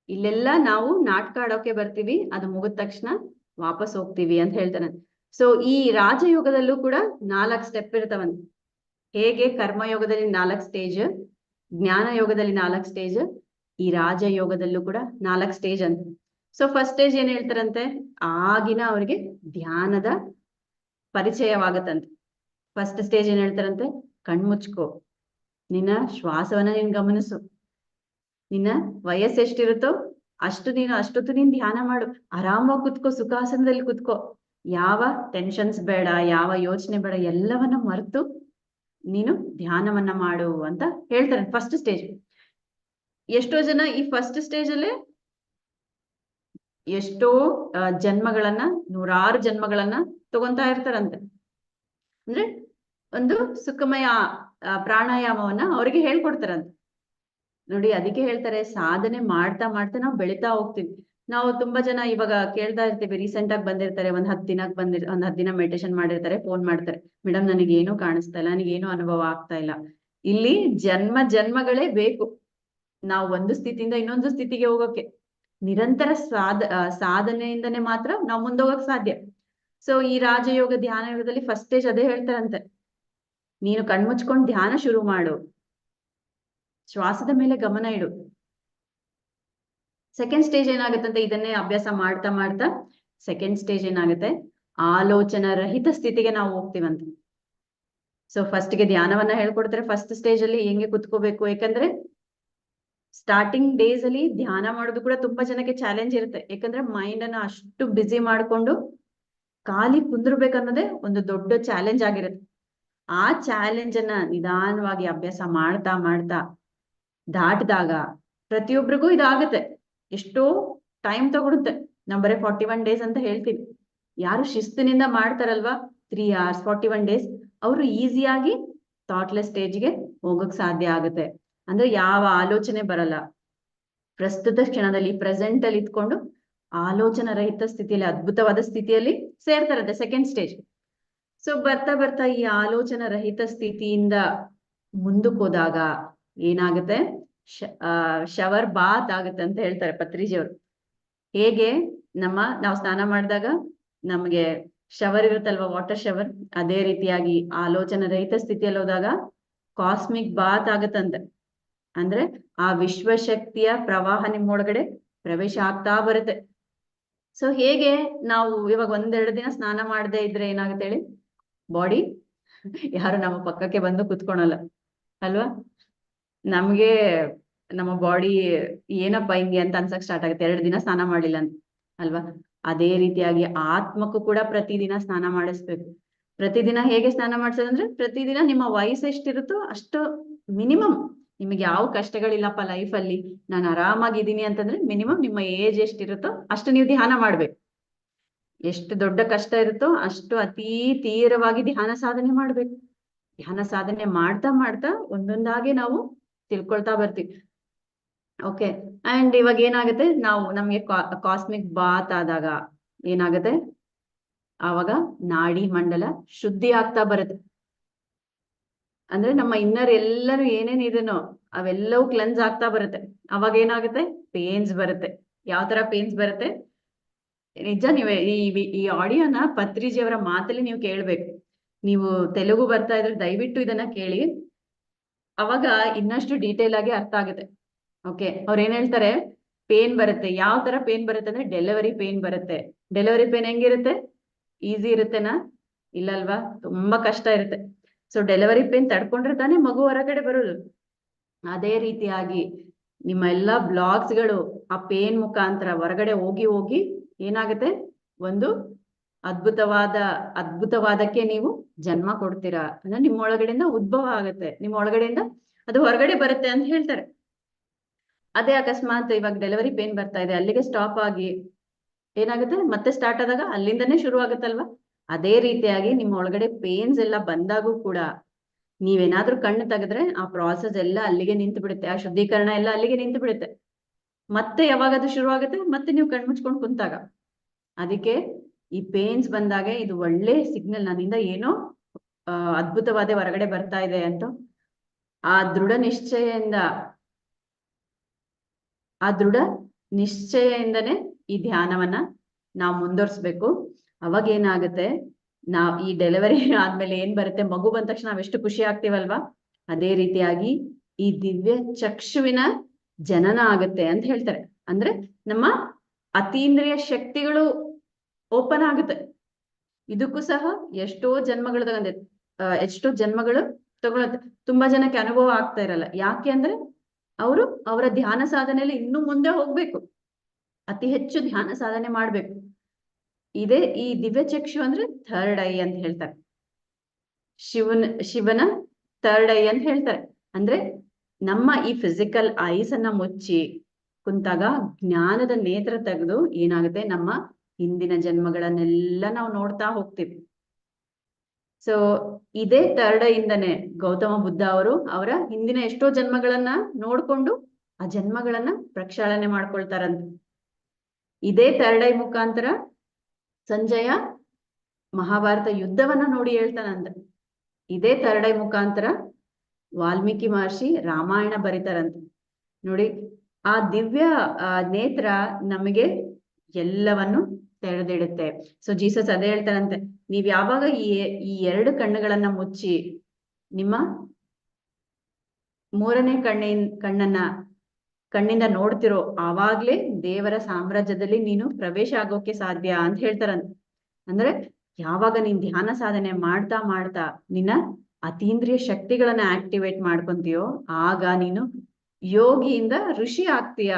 S1: ಇಲ್ಲೆಲ್ಲ ನಾವು ನಾಟಕ ಆಡೋಕೆ ಬರ್ತೀವಿ, ಅದು ಮುಗಿದ ತಕ್ಷಣ ವಾಪಸ್ ಹೋಗ್ತೀವಿ ಅಂತ ಹೇಳ್ತಾನೆ. ಸೊ ಈ ರಾಜಯೋಗದಲ್ಲೂ ಕೂಡ 4 ಸ್ಟೆಪ್ ಇರ್ತಾವಂತ. ಹೇಗೆ ಕರ್ಮಯೋಗದಲ್ಲಿ 4 ಸ್ಟೇಜ್, ಜ್ಞಾನ ಯೋಗದಲ್ಲಿ 4 ಸ್ಟೇಜ್, ಈ ರಾಜಯೋಗದಲ್ಲೂ ಕೂಡ 4 ಸ್ಟೇಜ್ ಅಂತ. ಸೊ ಫಸ್ಟ್ ಸ್ಟೇಜ್ ಏನ್ ಹೇಳ್ತಾರಂತೆ, ಆಗಿನ ಅವ್ರಿಗೆ ಧ್ಯಾನದ ಪರಿಚಯವಾಗತ್ತಂತೆ. ಫಸ್ಟ್ ಸ್ಟೇಜ್ ಏನ್ ಹೇಳ್ತಾರಂತೆ, ಕಣ್ಮುಚ್ಕೋ, ನಿನ್ನ ಶ್ವಾಸವನ್ನ ನೀನ್ ಗಮನಿಸು, ನಿನ್ನ ವಯಸ್ಸು ಎಷ್ಟಿರುತ್ತೋ ಅಷ್ಟೊತ್ತು ನೀನ್ ಧ್ಯಾನ ಮಾಡು, ಆರಾಮಾಗಿ ಕುತ್ಕೋ, ಸುಖಾಸನದಲ್ಲಿ ಕುತ್ಕೋ, ಯಾವ ಟೆನ್ಷನ್ಸ್ ಬೇಡ, ಯಾವ ಯೋಚನೆ ಬೇಡ, ಎಲ್ಲವನ್ನ ಮರೆತು ನೀನು ಧ್ಯಾನವನ್ನ ಮಾಡು ಅಂತ ಹೇಳ್ತಾರೆ. First stage. ಎಷ್ಟೋ ಜನ ಈ ಫಸ್ಟ್ ಸ್ಟೇಜ್ ಅಲ್ಲೇ ಎಷ್ಟೋ ಜನ್ಮಗಳನ್ನ, 100 ಜನ್ಮಗಳನ್ನ ತಗೊಂತಾ ಇರ್ತಾರಂತೆ. ಅಂದ್ರೆ ಒಂದು ಸುಖಮಯ ಪ್ರಾಣಾಯಾಮವನ್ನ ಅವರಿಗೆ ಹೇಳ್ಕೊಡ್ತಾರಂತೆ. ನೋಡಿ ಅದಕ್ಕೆ ಹೇಳ್ತಾರೆ, ಸಾಧನೆ ಮಾಡ್ತಾ ಮಾಡ್ತಾ ನಾವು ಬೆಳಿತಾ ಹೋಗ್ತೀವಿ. ನಾವು ತುಂಬಾ ಜನ ಇವಾಗ ಕೇಳ್ತಾ ಇರ್ತೀವಿ, ರೀಸೆಂಟ್ ಆಗಿ ಬಂದಿರ್ತಾರೆ, ಒಂದ್ 10 ದಿನ ಮೆಡಿಟೇಷನ್ ಮಾಡಿರ್ತಾರೆ, ಫೋನ್ ಮಾಡ್ತಾರೆ, ಮೇಡಮ್ ನನಗೇನು ಕಾಣಿಸ್ತಾ ಇಲ್ಲ, ನನಗೇನು ಅನುಭವ ಆಗ್ತಾ ಇಲ್ಲ. ಇಲ್ಲಿ ಜನ್ಮಗಳೇ ಬೇಕು ನಾವು ಒಂದು ಸ್ಥಿತಿಯಿಂದ ಇನ್ನೊಂದು ಸ್ಥಿತಿಗೆ ಹೋಗೋಕೆ. ನಿರಂತರ ಸಾಧನೆಯಿಂದನೇ ಮಾತ್ರ ನಾವು ಮುಂದೋಗಕ್ ಸಾಧ್ಯ. ಸೊ ಈ ರಾಜಯೋಗ, ಧ್ಯಾನ ಯೋಗದಲ್ಲಿ ಫಸ್ಟ್ ಸ್ಟೇಜ್ ಅದೇ ಹೇಳ್ತಾರಂತೆ, ನೀನು ಕಣ್ಮುಚ್ಕೊಂಡು ಧ್ಯಾನ ಶುರು ಮಾಡು, ಶ್ವಾಸದ ಮೇಲೆ ಗಮನ ಇಡು. ಸೆಕೆಂಡ್ ಸ್ಟೇಜ್ ಏನಾಗುತ್ತಂತೆ, ಇದನ್ನೇ ಅಭ್ಯಾಸ ಮಾಡ್ತಾ ಮಾಡ್ತಾ ಸೆಕೆಂಡ್ ಸ್ಟೇಜ್ ಏನಾಗುತ್ತೆ, ಆಲೋಚನಾ ರಹಿತ ಸ್ಥಿತಿಗೆ ನಾವು ಹೋಗ್ತೀವಂತ. ಸೊ ಫಸ್ಟ್ಗೆ ಧ್ಯಾನವನ್ನ ಹೇಳ್ಕೊಡ್ತಾರೆ. ಫಸ್ಟ್ ಸ್ಟೇಜ್ ಅಲ್ಲಿ ಹೆಂಗೆ ಕುತ್ಕೋಬೇಕು, ಯಾಕಂದ್ರೆ ಸ್ಟಾರ್ಟಿಂಗ್ ಡೇಸ್ ಅಲ್ಲಿ ಧ್ಯಾನ ಮಾಡೋದು ಕೂಡ ತುಂಬಾ ಜನಕ್ಕೆ ಚಾಲೆಂಜ್ ಇರುತ್ತೆ. ಯಾಕಂದ್ರೆ ಮೈಂಡ್ ಅನ್ನ ಅಷ್ಟು ಬ್ಯುಸಿ ಮಾಡ್ಕೊಂಡು ಖಾಲಿ ಕುಂದ್ರಬೇಕನ್ನೋದೇ ಒಂದು ದೊಡ್ಡ ಚಾಲೆಂಜ್ ಆಗಿರುತ್ತೆ. ಆ ಚಾಲೆಂಜ್ ಅನ್ನ ನಿಧಾನವಾಗಿ ಅಭ್ಯಾಸ ಮಾಡ್ತಾ ಮಾಡ್ತಾ ದಾಟಿದಾಗ ಪ್ರತಿಯೊಬ್ಬರಿಗೂ ಇದಾಗುತ್ತೆ. ಎಷ್ಟೋ ಟೈಮ್ ತಗೊಳುತ್ತೆ. ನಾವು ಬರೀ 41 ಡೇಸ್ ಅಂತ ಹೇಳ್ತೀವಿ. ಯಾರು ಶಿಸ್ತಿನಿಂದ ಮಾಡ್ತಾರಲ್ವಾ 3 hours 41 ಡೇಸ್, ಅವರು ಈಸಿಯಾಗಿ ಥಾಟ್ಲೆಸ್ ಸ್ಟೇಜ್ಗೆ ಹೋಗಕ್ ಸಾಧ್ಯ ಆಗುತ್ತೆ. ಅಂದ್ರೆ ಯಾವ ಆಲೋಚನೆ ಬರಲ್ಲ, ಪ್ರಸ್ತುತ ಕ್ಷಣದಲ್ಲಿ ಪ್ರೆಸೆಂಟ್ ಅಲ್ಲಿ ಇದ್ಕೊಂಡು ಆಲೋಚನಾ ರಹಿತ ಸ್ಥಿತಿಯಲ್ಲಿ, ಅದ್ಭುತವಾದ ಸ್ಥಿತಿಯಲ್ಲಿ ಸೇರ್ತಾರಂತೆ ಸೆಕೆಂಡ್ ಸ್ಟೇಜ್. ಸೊ ಬರ್ತಾ ಬರ್ತಾ ಈ ಆಲೋಚನಾ ರಹಿತ ಸ್ಥಿತಿಯಿಂದ ಮುಂದಕ್ಕೆ ಹೋದಾಗ ಏನಾಗುತ್ತೆ, ಶವರ್ ಬಾತ್ ಆಗುತ್ತೆ ಅಂತ ಹೇಳ್ತಾರೆ ಪತ್ರಿಜಿಯವರು. ಹೇಗೆ ನಾವು ಸ್ನಾನ ಮಾಡಿದಾಗ ನಮಗೆ ಶವರ್ ಇರುತ್ತಲ್ವಾ, ವಾಟರ್ ಶವರ್, ಅದೇ ರೀತಿಯಾಗಿ ಆಲೋಚನಾ ರಹಿತ ಸ್ಥಿತಿಯಲ್ಲಿ ಹೋದಾಗ ಕಾಸ್ಮಿಕ್ ಬಾತ್ ಆಗತ್ತಂತೆ. ಅಂದ್ರೆ ಆ ವಿಶ್ವಶಕ್ತಿಯ ಪ್ರವಾಹ ನಿಮ್ಮೊಳಗಡೆ ಪ್ರವೇಶ ಆಗ್ತಾ ಬರುತ್ತೆ. ಸೊ ಹೇಗೆ ನಾವು ಇವಾಗ 1-2 ದಿನ ಸ್ನಾನ ಮಾಡದೇ ಇದ್ರೆ ಏನಾಗುತ್ತೆ ಹೇಳಿ, ಬಾಡಿ ಯಾರು ನಮ್ಮ ಪಕ್ಕಕ್ಕೆ ಬಂದು ಕುತ್ಕೊಳಲ್ಲ ಅಲ್ವಾ, ನಮ್ಗೆ ನಮ್ಮ ಬಾಡಿ ಏನಪ್ಪ ಹಿಂಗೆ ಅಂತ ಅನ್ಸಕ್ ಸ್ಟಾರ್ಟ್ ಆಗುತ್ತೆ 2 ದಿನ ಸ್ನಾನ ಮಾಡಿಲ್ಲ ಅಂತ ಅಲ್ವಾ. ಅದೇ ರೀತಿಯಾಗಿ ಆತ್ಮಕ್ಕೂ ಕೂಡ ಪ್ರತಿದಿನ ಸ್ನಾನ ಮಾಡಿಸ್ಬೇಕು. ಪ್ರತಿದಿನ ಹೇಗೆ ಸ್ನಾನ ಮಾಡ್ಸೋದಂದ್ರೆ, ಪ್ರತಿದಿನ ನಿಮ್ಮ ವಯಸ್ಸು ಎಷ್ಟಿರುತ್ತೋ ಅಷ್ಟು ಮಿನಿಮಮ್, ನಿಮಗೆ ಯಾವ ಕಷ್ಟಗಳಿಲ್ಲಪ್ಪ ಲೈಫ್ ಅಲ್ಲಿ, ನಾನು ಆರಾಮಾಗಿದ್ದೀನಿ ಅಂತಂದ್ರೆ ಮಿನಿಮಮ್ ನಿಮ್ಮ ಏಜ್ ಎಷ್ಟಿರುತ್ತೋ ಅಷ್ಟು ನೀವು ಧ್ಯಾನ ಮಾಡ್ಬೇಕು. ಎಷ್ಟು ದೊಡ್ಡ ಕಷ್ಟ ಇರುತ್ತೋ ಅಷ್ಟು ಅತೀ ತೀವ್ರವಾಗಿ ಧ್ಯಾನ ಸಾಧನೆ ಮಾಡ್ಬೇಕು. ಧ್ಯಾನ ಸಾಧನೆ ಮಾಡ್ತಾ ಮಾಡ್ತಾ ಒಂದೊಂದಾಗಿ ನಾವು ತಿಳ್ಕೊಳ್ತಾ ಬರ್ತೀವಿ. ಓಕೆ, ಅಂಡ್ ಇವಾಗ ಏನಾಗುತ್ತೆ, ನಮ್ಗೆ ಕಾಸ್ಮಿಕ್ ಬಾತ್ ಆದಾಗ ಏನಾಗುತ್ತೆ, ಆವಾಗ ನಾಡಿ ಮಂಡಲ ಶುದ್ಧಿ ಆಗ್ತಾ ಬರುತ್ತೆ. ಅಂದ್ರೆ ನಮ್ಮ ಇನ್ನರ್ ಎಲ್ಲರೂ ಏನೇನ್ ಇದೆನೋ ಅವೆಲ್ಲವೂ ಕ್ಲೆನ್ಸ್ ಆಗ್ತಾ ಬರುತ್ತೆ. ಅವಾಗ ಏನಾಗುತ್ತೆ, ಪೇನ್ಸ್ ಬರುತ್ತೆ. ಯಾವ ತರ ಪೇನ್ಸ್ ಬರುತ್ತೆ, ನಿಜ ನೀವೇ ಈ ಆಡಿಯೋನ ಪತ್ರಿಜಿಯವರ ಮಾತಲ್ಲಿ ನೀವು ಕೇಳ್ಬೇಕು. ನೀವು ತೆಲುಗು ಬರ್ತಾ ಇದ್ರೆ ದಯವಿಟ್ಟು ಇದನ್ನ ಕೇಳಿ, ಅವಾಗ ಇನ್ನಷ್ಟು ಡೀಟೇಲ್ ಆಗಿ ಅರ್ಥ ಆಗುತ್ತೆ. ಓಕೆ, ಅವ್ರು ಏನ್ ಹೇಳ್ತಾರೆ, ಪೇನ್ ಬರುತ್ತೆ. ಯಾವ ತರ ಪೇನ್ ಬರುತ್ತೆ ಅಂದ್ರೆ ಡೆಲಿವರಿ ಪೇನ್ ಬರುತ್ತೆ. ಡೆಲಿವರಿ ಪೇನ್ ಹೆಂಗಿರುತ್ತೆ, ಈಸಿ ಇರುತ್ತೆನಾ? ಇಲ್ಲಲ್ವಾ, ತುಂಬಾ ಕಷ್ಟ ಇರುತ್ತೆ. ಸೊ ಡೆಲಿವರಿ ಪೇನ್ ತಡ್ಕೊಂಡ್ರೆ ತಾನೇ ಮಗು ಹೊರಗಡೆ ಬರೋದು. ಅದೇ ರೀತಿಯಾಗಿ ನಿಮ್ಮ ಎಲ್ಲಾ ಬ್ಲಾಕ್ಸ್ ಗಳು ಆ ಪೇನ್ ಮುಖಾಂತರ ಹೊರಗಡೆ ಹೋಗಿ ಹೋಗಿ ಏನಾಗುತ್ತೆ, ಒಂದು ಅದ್ಭುತವಾದಕ್ಕೆ ನೀವು ಜನ್ಮ ಕೊಡ್ತೀರಾ. ಅಂದ್ರೆ ನಿಮ್ಮ ಒಳಗಡೆಯಿಂದ ಉದ್ಭವ ಆಗುತ್ತೆ, ನಿಮ್ಮ ಒಳಗಡೆಯಿಂದ ಅದು ಹೊರಗಡೆ ಬರುತ್ತೆ ಅಂತ ಹೇಳ್ತಾರೆ. ಅದೇ ಅಕಸ್ಮಾತ್ ಇವಾಗ ಡೆಲಿವರಿ ಪೇನ್ ಬರ್ತಾ ಇದೆ, ಅಲ್ಲಿಗೆ ಸ್ಟಾಪ್ ಆಗಿ ಏನಾಗುತ್ತೆ, ಮತ್ತೆ ಸ್ಟಾರ್ಟ್ ಆದಾಗ ಅಲ್ಲಿಂದನೇ ಶುರು ಆಗುತ್ತಲ್ವಾ. ಅದೇ ರೀತಿಯಾಗಿ ನಿಮ್ಮ ಒಳಗಡೆ ಪೇನ್ಸ್ ಎಲ್ಲ ಬಂದಾಗೂ ಕೂಡ ನೀವೇನಾದ್ರೂ ಕಣ್ಣು ತೆಗೆದ್ರೆ ಆ ಪ್ರಾಸೆಸ್ ಎಲ್ಲ ಅಲ್ಲಿಗೆ ನಿಂತು ಬಿಡುತ್ತೆ, ಆ ಶುದ್ಧೀಕರಣ ಎಲ್ಲ ಅಲ್ಲಿಗೆ ನಿಂತು ಬಿಡುತ್ತೆ. ಮತ್ತೆ ಯಾವಾಗ ಅದು ಶುರು ಆಗುತ್ತೆ, ಮತ್ತೆ ನೀವು ಕಣ್ಮುಚ್ಕೊಂಡು ಕುಂತಾಗ. ಅದಕ್ಕೆ ಈ ಪೇನ್ಸ್ ಬಂದಾಗ ಇದು ಒಳ್ಳೆ ಸಿಗ್ನಲ್, ನನ್ನಿಂದ ಏನೋ ಅದ್ಭುತವಾದ ಹೊರಗಡೆ ಬರ್ತಾ ಇದೆ ಅಂತ ಆ ದೃಢ ನಿಶ್ಚಯದಿಂದನೇ ಈ ಧ್ಯಾನವನ್ನ ನಾವು ಮುಂದುವರ್ಸ್ಬೇಕು. ಅವಾಗ ಏನಾಗುತ್ತೆ, ನಾವ್ ಈ ಡೆಲಿವರಿ ಆದ್ಮೇಲೆ ಏನ್ ಬರುತ್ತೆ, ಮಗು ಬಂದ ತಕ್ಷಣ ನಾವೆಷ್ಟು ಖುಷಿ ಆಗ್ತೀವಲ್ವಾ, ಅದೇ ರೀತಿಯಾಗಿ ಈ ದಿವ್ಯ ಚಕ್ಷುವಿನ ಜನನ ಆಗುತ್ತೆ ಅಂತ ಹೇಳ್ತಾರೆ. ಅಂದ್ರೆ ನಮ್ಮ ಅತೀಂದ್ರಿಯ ಶಕ್ತಿಗಳು ಓಪನ್ ಆಗುತ್ತೆ. ಇದಕ್ಕೂ ಸಹ ಎಷ್ಟೋ ಜನ್ಮಗಳು ತಗೊಳತ್ತೆ. ತುಂಬಾ ಜನಕ್ಕೆ ಅನುಭವ ಆಗ್ತಾ ಇರಲ್ಲ. ಯಾಕೆ ಅಂದ್ರೆ ಅವರು ಅವರ ಧ್ಯಾನ ಸಾಧನೆಯಲ್ಲಿ ಇನ್ನೂ ಮುಂದೆ ಹೋಗ್ಬೇಕು, ಅತಿ ಹೆಚ್ಚು ಧ್ಯಾನ ಸಾಧನೆ ಮಾಡ್ಬೇಕು. ಇದೇ ಈ ದಿವ್ಯ ಚಕ್ಷು ಅಂದ್ರೆ ಥರ್ಡ್ ಐ ಅಂತ ಹೇಳ್ತಾರೆ. ಶಿವನ ಥರ್ಡ್ ಐ ಅಂತ ಹೇಳ್ತಾರೆ. ಅಂದ್ರೆ ನಮ್ಮ ಈ ಫಿಸಿಕಲ್ ಐಸ್ ಅನ್ನ ಮುಚ್ಚಿ ಕುಂತಾಗ ಜ್ಞಾನದ ನೇತ್ರ ತೆಗೆದು ಏನಾಗುತ್ತೆ, ನಮ್ಮ ಹಿಂದಿನ ಜನ್ಮಗಳನ್ನೆಲ್ಲ ನಾವು ನೋಡ್ತಾ ಹೋಗ್ತೀವಿ. ಸೊ ಇದೇ ಥರ್ಡ್ ಐ ಇಂದನೇ ಗೌತಮ ಬುದ್ಧ ಅವರು ಅವರ ಹಿಂದಿನ ಎಷ್ಟೋ ಜನ್ಮಗಳನ್ನ ನೋಡ್ಕೊಂಡು ಆ ಜನ್ಮಗಳನ್ನ ಪ್ರಕ್ಷಾಳನೆ ಮಾಡ್ಕೊಳ್ತಾರಂತ. ಇದೇ ಥರ್ಡ್ ಐ ಮುಖಾಂತರ ಸಂಜಯ ಮಹಾಭಾರತ ಯುದ್ಧವನ್ನ ನೋಡಿ ಹೇಳ್ತಾನಂತ. ಇದೇ ಥರ್ಡ್ ಐ ಮುಖಾಂತರ ವಾಲ್ಮೀಕಿ ಮಹರ್ಷಿ ರಾಮಾಯಣ ಬರೀತಾರಂತ. ನೋಡಿ, ಆ ದಿವ್ಯ ನೇತ್ರ ನಮಗೆ ಎಲ್ಲವನ್ನು ತೆರೆದಿಡುತ್ತೆ. ಸೊ ಜೀಸಸ್ ಅದೇ ಹೇಳ್ತಾರಂತೆ, ನೀವ್ ಯಾವಾಗ ಈ ಎರಡು ಕಣ್ಣುಗಳನ್ನ ಮುಚ್ಚಿ ನಿಮ್ಮ ಮೂರನೇ ಕಣ್ಣಿಂದ ನೋಡ್ತಿರೋ ಆವಾಗ್ಲೇ ದೇವರ ಸಾಮ್ರಾಜ್ಯದಲ್ಲಿ ನೀನು ಪ್ರವೇಶ ಆಗೋಕೆ ಸಾಧ್ಯ ಅಂತ ಹೇಳ್ತಾರಂತೆ. ಅಂದ್ರೆ ಯಾವಾಗ ನೀನ್ ಧ್ಯಾನ ಸಾಧನೆ ಮಾಡ್ತಾ ಮಾಡ್ತಾ ನಿನ್ನ ಅತೀಂದ್ರಿಯ ಶಕ್ತಿಗಳನ್ನ ಆಕ್ಟಿವೇಟ್ ಮಾಡ್ಕೊಂತೀಯೋ ಆಗ ನೀನು ಯೋಗಿಯಿಂದ ಋಷಿ ಆಗ್ತೀಯ.